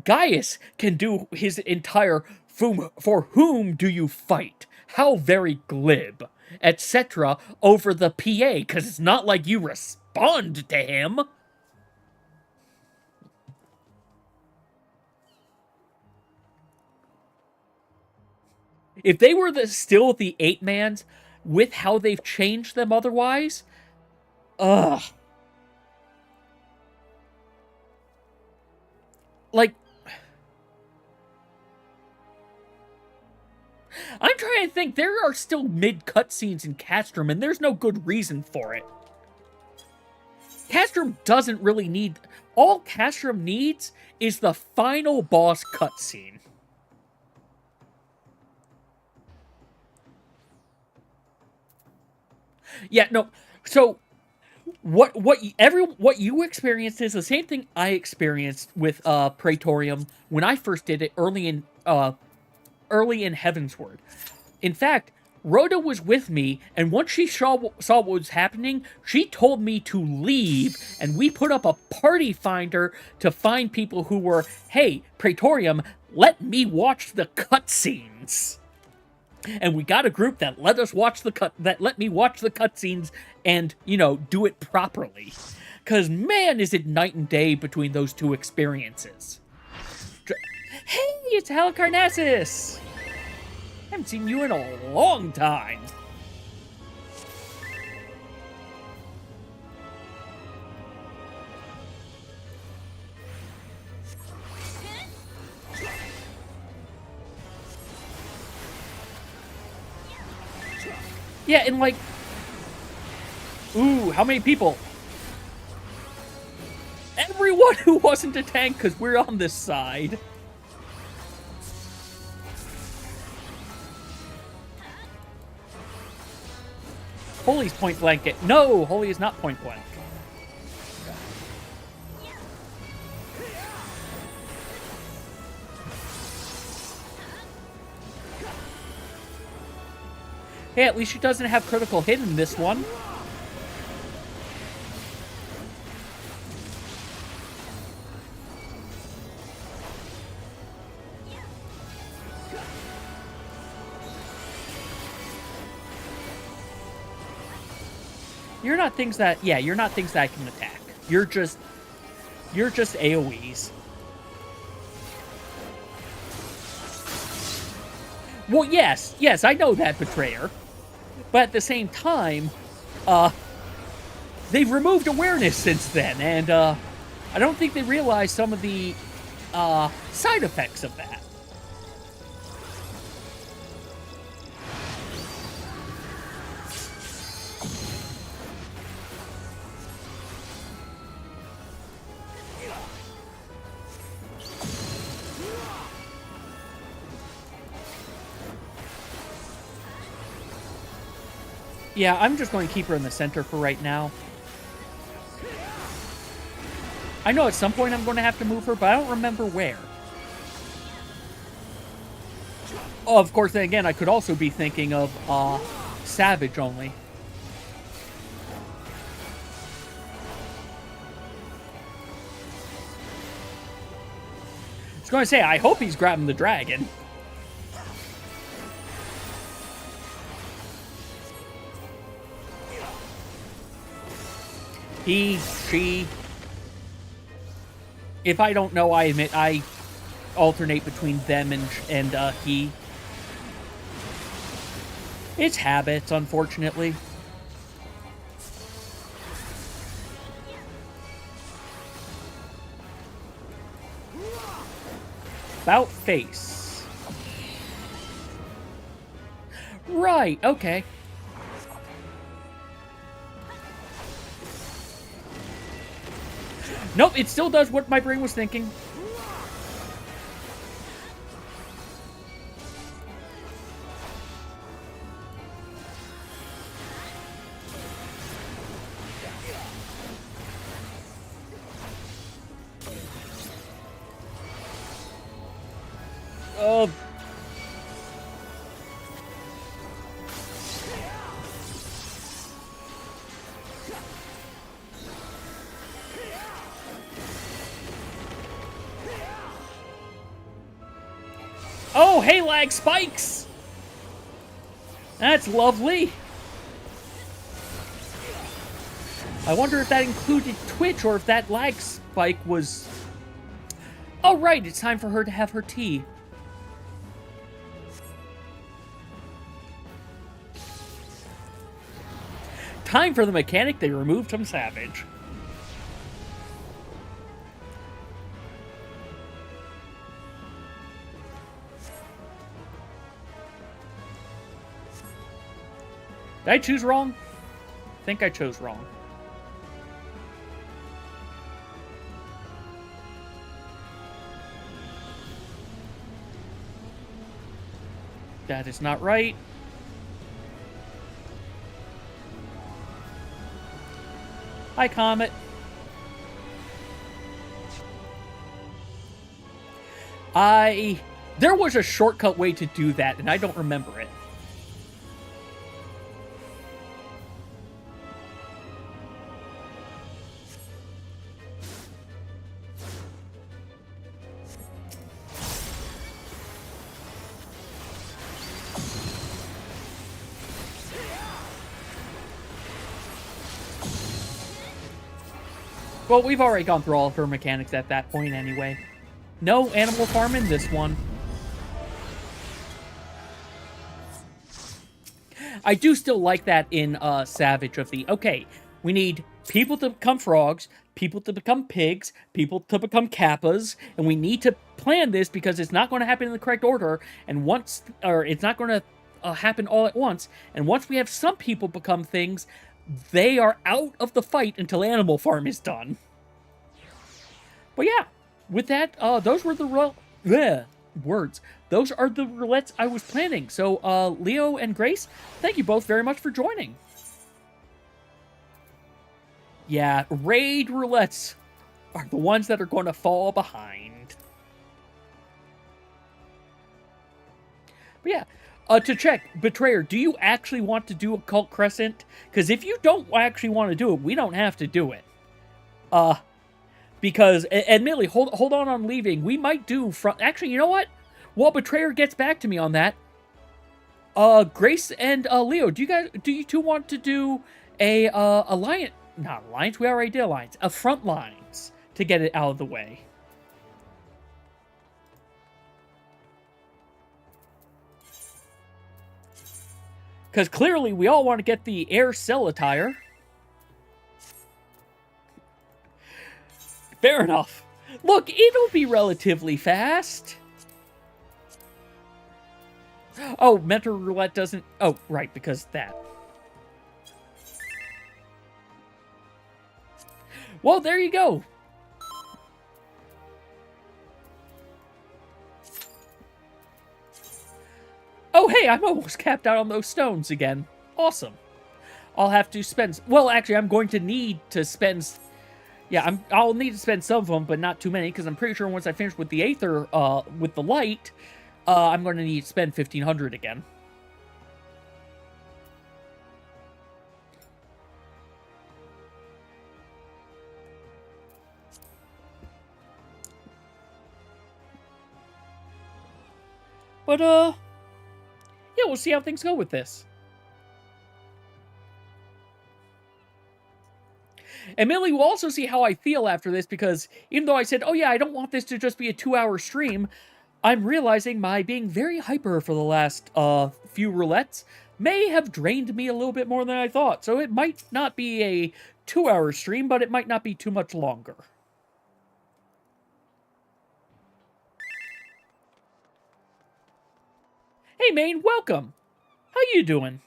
Gaius can do his entire "For whom do you fight? How very glib," etc. over the PA, because it's not like you respond to him. If they were still the 8-mans, with how they've changed them otherwise, ugh. Like, I'm trying to think, there are still mid-cutscenes in Castrum, and there's no good reason for it. Castrum doesn't really need... All Castrum needs is the final boss cutscene. Yeah, no, so... What you experienced is the same thing I experienced with Praetorium when I first did it early in Heavensward. In fact, Rhoda was with me, and once she saw what was happening, she told me to leave, and we put up a party finder to find people who were, "Hey, Praetorium, let me watch the cutscenes." And we got a group that let me watch the cutscenes and, you know, do it properly. Because, man, is it night and day between those two experiences. Hey, it's Halicarnassus! Haven't seen you in a long time. Yeah, and like... Ooh, how many people? Everyone who wasn't a tank, because we're on this side. Holy's point blank. No, Holy is not point blank. Hey, at least she doesn't have critical hit in this one. You're not things that... Yeah, you're not things that I can attack. You're just AoEs. Well, yes, I know that, Betrayer. But at the same time, they've removed awareness since then, and I don't think they realize some of the side effects of that. Yeah, I'm just going to keep her in the center for right now. I know at some point I'm going to have to move her, but I don't remember where. Oh, of course, then again, I could also be thinking of Savage only. I was going to say, I hope he's grabbing the dragon. He, she... If I don't know, I admit I alternate between them and he. It's habits, unfortunately. About face. Right, okay. Nope, it still does what my brain was thinking. Oh. Oh, hey, lag spikes! That's lovely. I wonder if that included Twitch or if that lag spike was... Oh, right, it's time for her to have her tea. Time for the mechanic they removed from Savage. Did I choose wrong? I think I chose wrong. That is not right. Hi, Comet. There was a shortcut way to do that, and I don't remember it. Well, we've already gone through all of her mechanics at that point anyway. No Animal Farm in this one. I do still like that in Savage of the, okay, we need people to become frogs, people to become pigs, people to become kappas, and we need to plan this because it's not going to happen in the correct order, and it's not going to happen all at once, and once we have some people become things, they are out of the fight until Animal Farm is done. But yeah, with that, those were the words. Those are the roulettes I was planning. So, Leo and Grace, thank you both very much for joining. Yeah, raid roulettes are the ones that are going to fall behind. But yeah. To check, Betrayer, do you actually want to do Occult Crescent? Because if you don't actually want to do it, we don't have to do it. Because, admittedly, hold on leaving. We might do actually, you know what? While Betrayer gets back to me on that, Grace and Leo, do you two want to do a alliance? Not alliance. We already did alliance. A front lines to get it out of the way. Because clearly we all want to get the air cell attire. Fair enough. Look, it'll be relatively fast. Oh, Mentor Roulette doesn't... Oh, right, because that. Well, there you go. Oh, hey, I'm almost capped out on those stones again. Awesome. I'll have to spend... Well, actually, I'm going to need to spend... Yeah, I'll need to spend some of them, but not too many, because I'm pretty sure once I finish with the Aether, with the light, I'm going to need to spend 1,500 again. But, yeah, we'll see how things go with this. And Millie will also see how I feel after this, because even though I said, oh yeah, I don't want this to just be a 2-hour stream, I'm realizing my being very hyper for the last few roulettes may have drained me a little bit more than I thought. So it might not be a 2-hour stream, but it might not be too much longer. Hey, Maine, welcome. How you doing?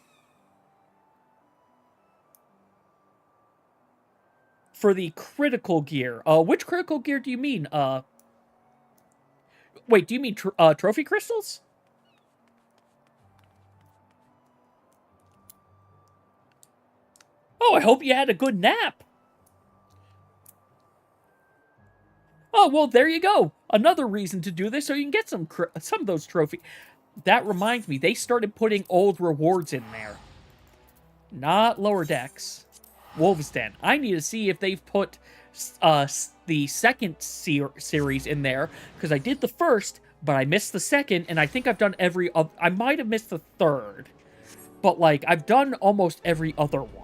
For the critical gear. Which critical gear do you mean? Wait, do you mean trophy crystals? Oh, I hope you had a good nap. Oh, well, there you go. Another reason to do this so you can get some of those trophies. That reminds me, they started putting old rewards in there. Not Lower Decks. Wolves Den. I need to see if they've put the second series in there, because I did the first, but I missed the second, and I think I've done every other... I might have missed the third, but, like, I've done almost every other one.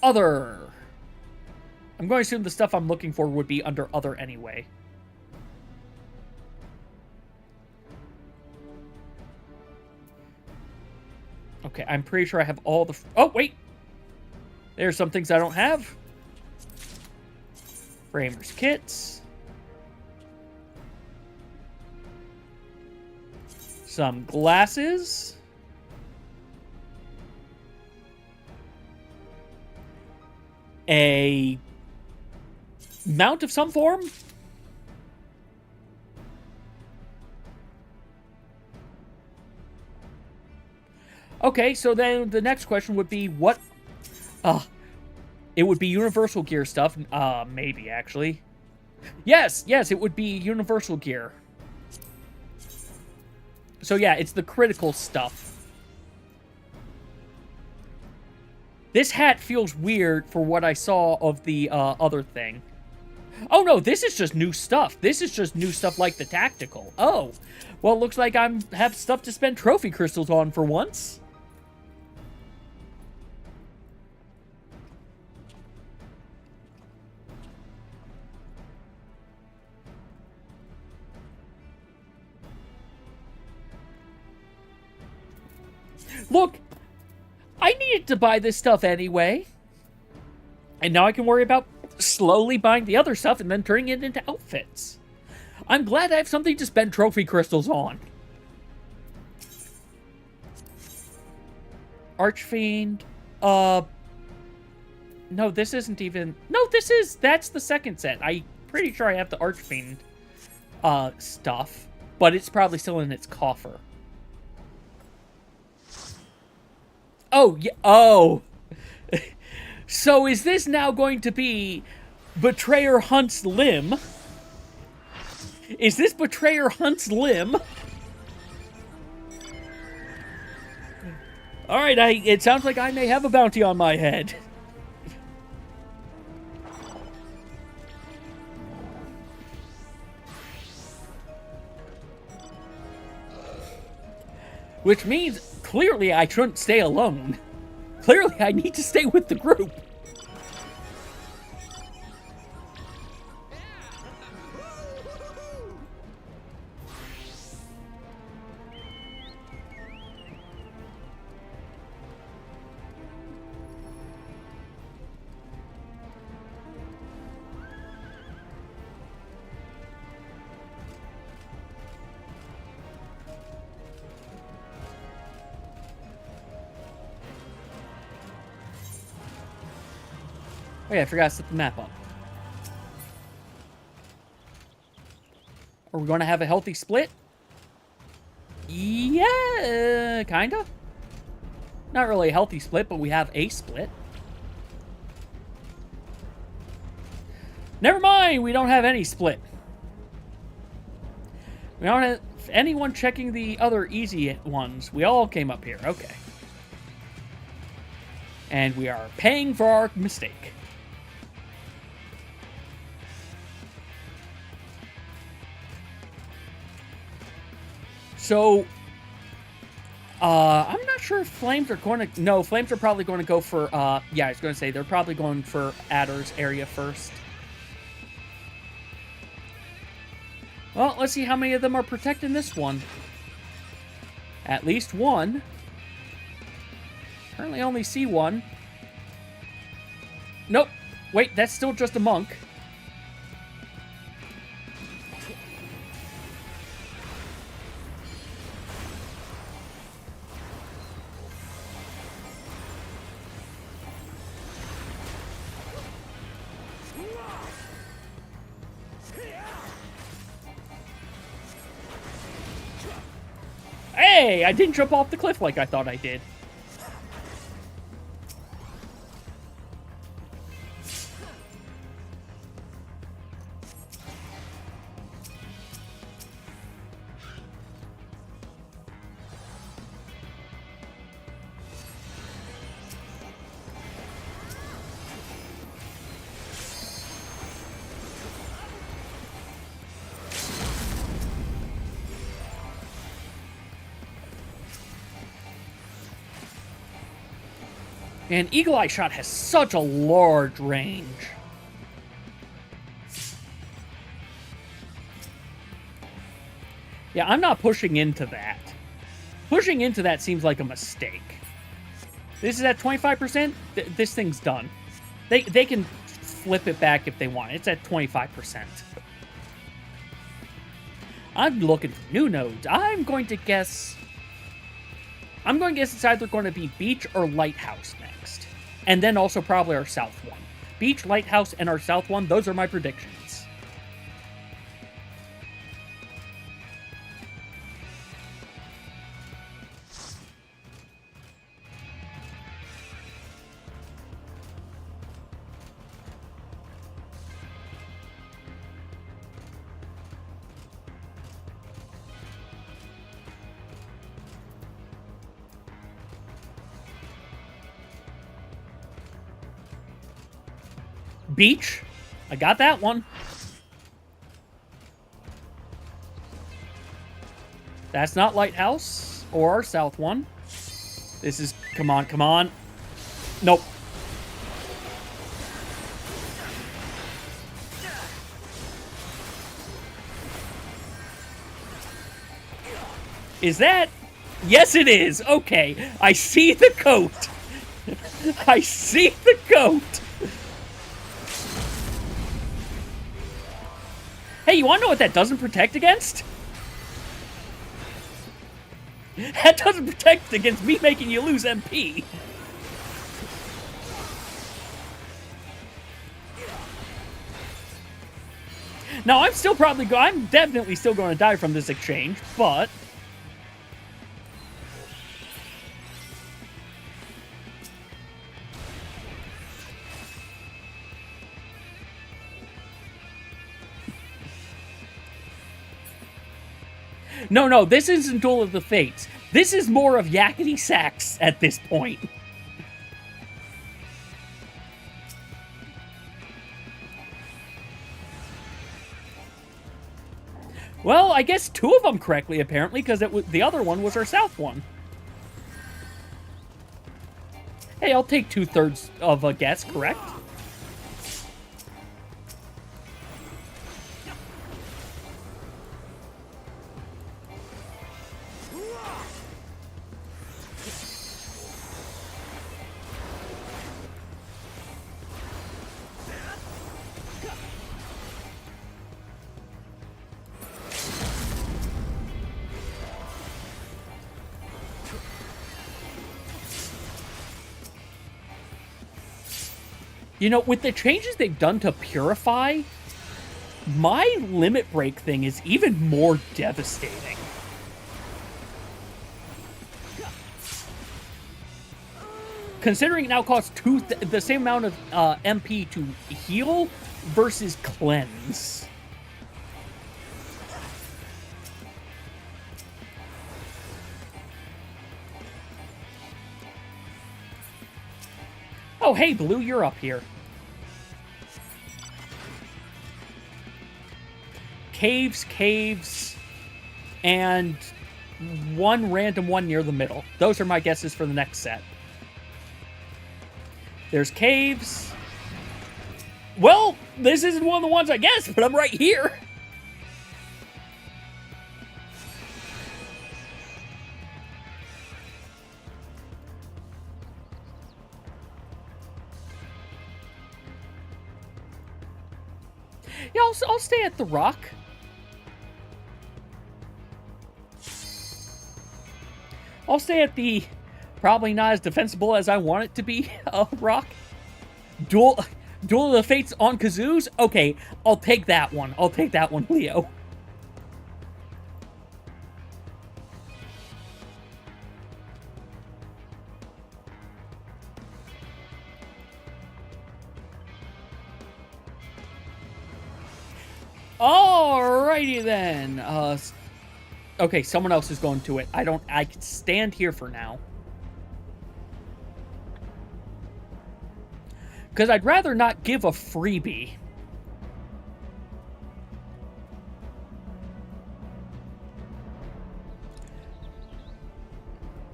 Other. I'm going to assume the stuff I'm looking for would be under other anyway. Okay, I'm pretty sure I have all the... Oh, wait! There's some things I don't have. Framers kits. Some glasses. A mount of some form. Okay, so then the next question would be what... it would be Universal Gear stuff. Maybe, actually. Yes, it would be Universal Gear. So yeah, it's the critical stuff. This hat feels weird for what I saw of the other thing. Oh no, this is just new stuff. This is just new stuff like the tactical. Oh, well, it looks like I have stuff to spend trophy crystals on for once. Look, I needed to buy this stuff anyway. And now I can worry about slowly buying the other stuff and then turning it into outfits. I'm glad I have something to spend trophy crystals on. Archfiend. No, this isn't even... No, that's the second set. I'm pretty sure I have the Archfiend stuff. But it's probably still in its coffer. Oh, yeah. Oh. So is this now going to be Betrayer Hunt's Limb? Is this Betrayer Hunt's Limb? Alright, it sounds like I may have a bounty on my head. Which means, clearly I shouldn't stay alone. Clearly I need to stay with the group. Oh yeah, I forgot to set the map up. Are we going to have a healthy split? Yeah, kinda. Not really a healthy split, but we have a split. Never mind, we don't have any split. We don't have anyone checking the other easy ones. We all came up here, okay. And we are paying for our mistake. So, I'm not sure if Flames are going to... No, Flames are probably going to go for... yeah, I was going to say, they're probably going for Adder's area first. Well, let's see how many of them are protecting this one. At least one. Currently only see one. Nope. Wait, that's still just a monk. Hey, I didn't jump off the cliff like I thought I did. And Eagle Eye Shot has such a large range. Yeah, I'm not pushing into that. Pushing into that seems like a mistake. This is at 25%. This thing's done. They can flip it back if they want. It's at 25%. I'm looking for new nodes. I'm going to guess it's either going to be Beach or Lighthouse next. And then also probably our South one. Beach, Lighthouse, and our South one, those are my predictions. Beach. I got that one. That's not Lighthouse or our South one. This is... Come on, come on. Nope. Is that... Yes, it is. Okay. I see the coat. I see the coat. Hey, you want to know what that doesn't protect against? That doesn't protect against me making you lose MP. Now, I'm definitely still going to die from this exchange, but... No, this isn't Duel of the Fates. This is more of yakety sax at this point. Well, I guess two of them correctly, apparently, because the other one was our South one. Hey, I'll take 2/3 of a guess, correct? You know, with the changes they've done to Purify, my limit break thing is even more devastating. Considering it now costs the same amount of MP to heal versus cleanse. Oh, hey, Blue, you're up here. Caves, and one random one near the middle. Those are my guesses for the next set. There's caves. Well, this isn't one of the ones I guessed, but I'm right here. Yeah, I'll stay at the rock. I'll stay at the probably not as defensible as I want it to be rock. Duel of the Fates on kazoos? Okay, I'll take that one. I'll take that one, Leo. Alrighty then. Okay, someone else is going to it. I can stand here for now. Because I'd rather not give a freebie.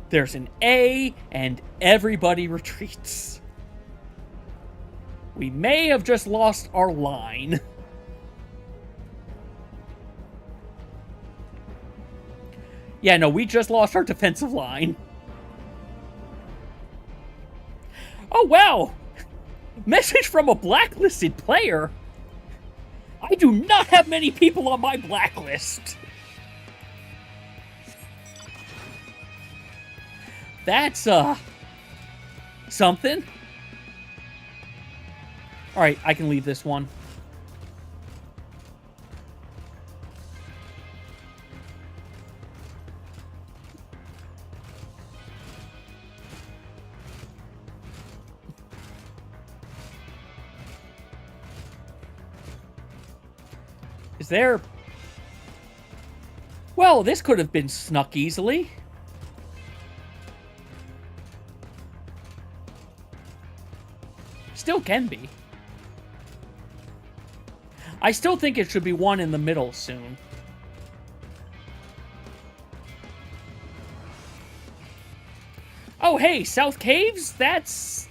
There's an A, and everybody retreats. We may have just lost our line. Yeah, no, we just lost our defensive line. Oh, wow! Message from a blacklisted player? I do not have many people on my blacklist. That's, something. Alright, I can leave this one. Is there... Well, this could have been snuck easily. Still can be. I still think it should be one in the middle soon. Oh, hey, South Caves? That's...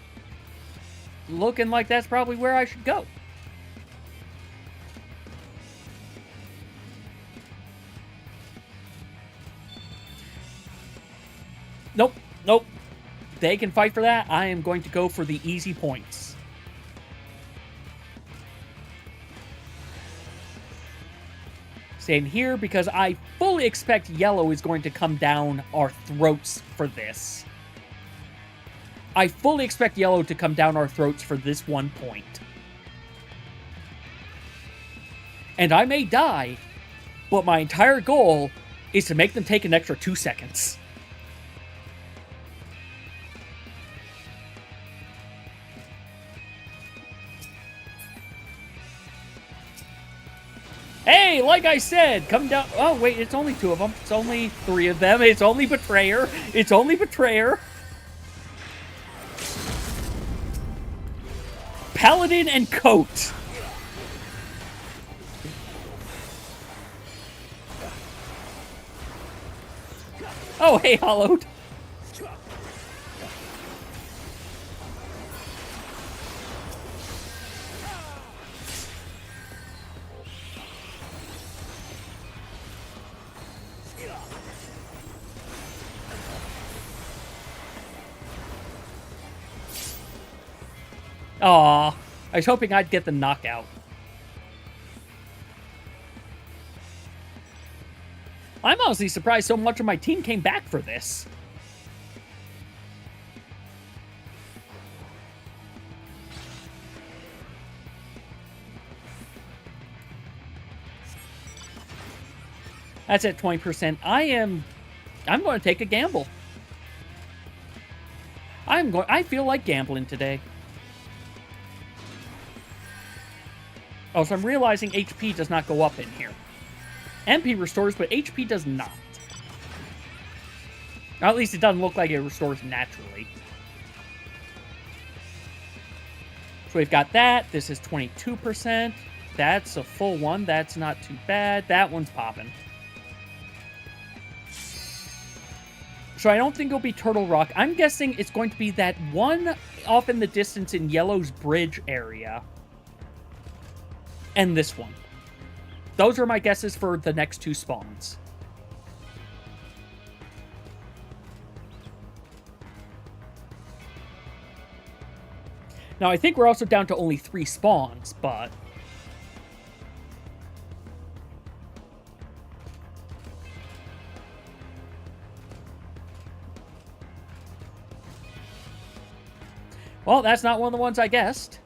looking like that's probably where I should go. Nope, nope. They can fight for that. I am going to go for the easy points. Staying here because I fully expect yellow is going to come down our throats for this. I fully expect yellow to come down our throats for this 1 point. And I may die, but my entire goal is to make them take an extra 2 seconds. Hey, like I said, come down. Oh, wait, it's only 2 of them. It's only 3 of them. It's only Betrayer. It's only Betrayer. Paladin and Coat. Oh, hey, Hollowed. Aw, I was hoping I'd get the knockout. I'm honestly surprised so much of my team came back for this. That's at 20%. I'm going to take a gamble. I feel like gambling today. Oh, so I'm realizing HP does not go up in here. MP restores, but HP does not. Or at least it doesn't look like it restores naturally. So we've got that. This is 22%. That's a full one. That's not too bad. That one's popping. So I don't think it'll be Turtle Rock. I'm guessing it's going to be that one off in the distance in Yellow's Bridge area. And this one. Those are my guesses for the next 2 spawns. Now, I think we're also down to only 3 spawns, but... Well, that's not one of the ones I guessed.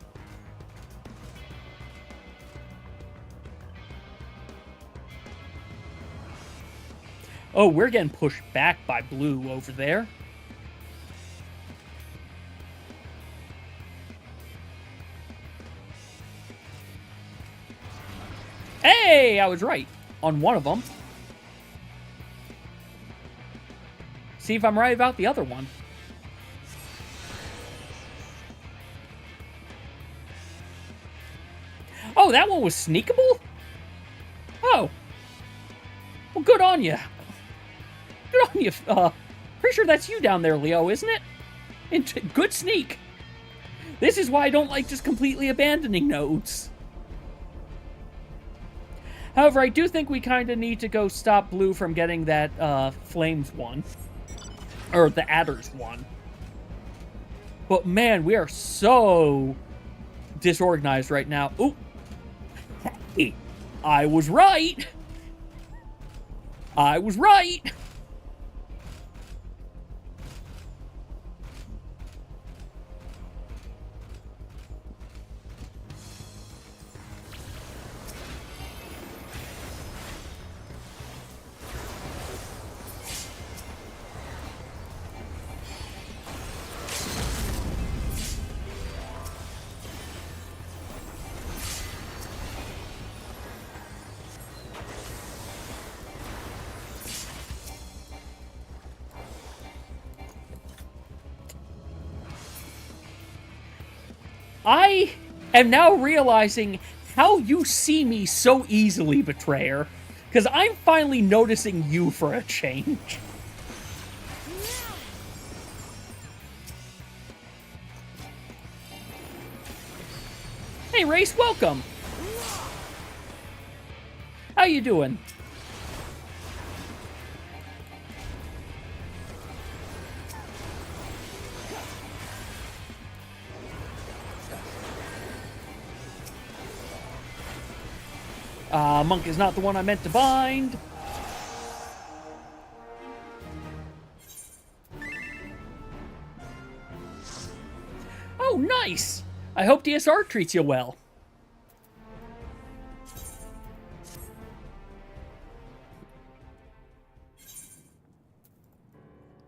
Oh, we're getting pushed back by blue over there. Hey, say I was right on one of them. See if I'm right about the other one. Oh, that one was sneakable? Oh. Well, good on you. Good on you. Pretty sure that's you down there, Leo, isn't it? And good sneak. This is why I don't like just completely abandoning nodes. However, I do think we kind of need to go stop Blue from getting that Flames one. Or the Adders one. But man, we are so disorganized right now. Ooh. Hey, I was right. I was right. I am now realizing how you see me so easily, Betrayer. Because I'm finally noticing you for a change. Hey, Race, welcome. How you doing? Monk is not the one I meant to bind. Oh, nice! I hope DSR treats you well.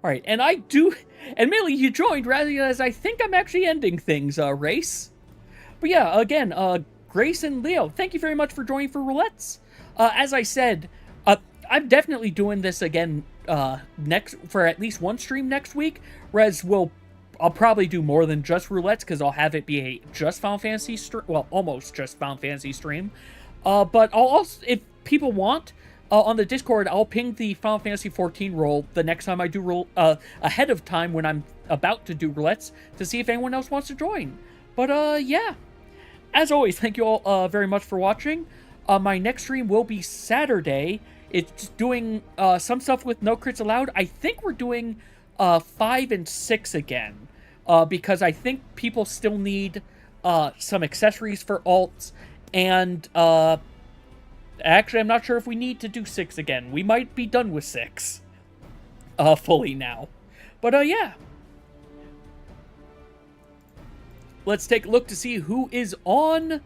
Alright, and I do... Admittedly, you joined rather as I think I'm actually ending things, Race. But yeah, again, Grace and Leo, thank you very much for joining for Roulettes. As I said, I'm definitely doing this again for at least one stream next week, whereas I'll probably do more than just Roulettes, because I'll have it be a just Final Fantasy stream, well, almost just Final Fantasy stream. But I'll also, if people want, on the Discord, I'll ping the Final Fantasy XIV roll the next time I do ahead of time when I'm about to do Roulettes, to see if anyone else wants to join. But yeah. As always, thank you all very much for watching. My next stream will be Saturday. It's doing some stuff with no crits allowed. I think we're doing 5 and 6 again. Because I think people still need some accessories for alts. And actually, I'm not sure if we need to do 6 again. We might be done with 6 fully now. But yeah. Let's take a look to see who is on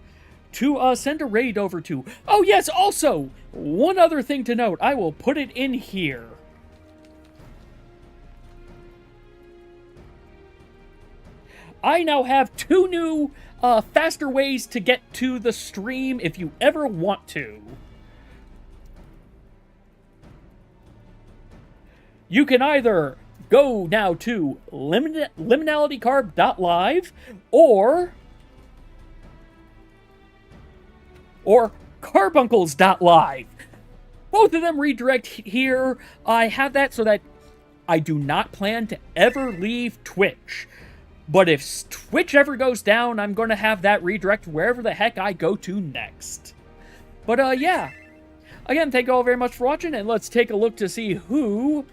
to send a raid over to. Oh yes, also, one other thing to note. I will put it in here. I now have 2 new faster ways to get to the stream if you ever want to. You can either go now to liminalitycarb.live or carbuncles.live. Both of them redirect here. I have that so that I do not plan to ever leave Twitch. But if Twitch ever goes down, I'm going to have that redirect wherever the heck I go to next. But yeah. Again, thank you all very much for watching, and let's take a look to see who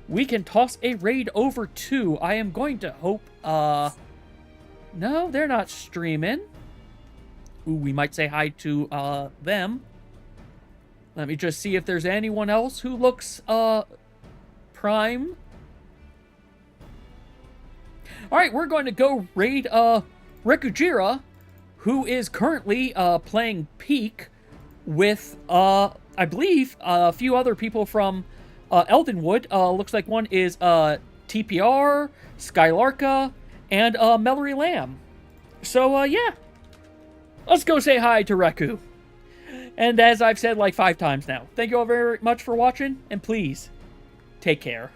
we can toss a raid over to. I am going to hope, no, they're not streaming. Ooh, we might say hi to, them. Let me just see if there's anyone else who looks, prime. Alright, we're going to go raid, Rekujira, who is currently, playing Peak with, I believe, a few other people from Eldenwood. Looks like one is TPR, Skylarka, and Mellory Lamb. So, yeah. Let's go say hi to Reku. And as I've said like 5 times now, thank you all very much for watching, and please, take care.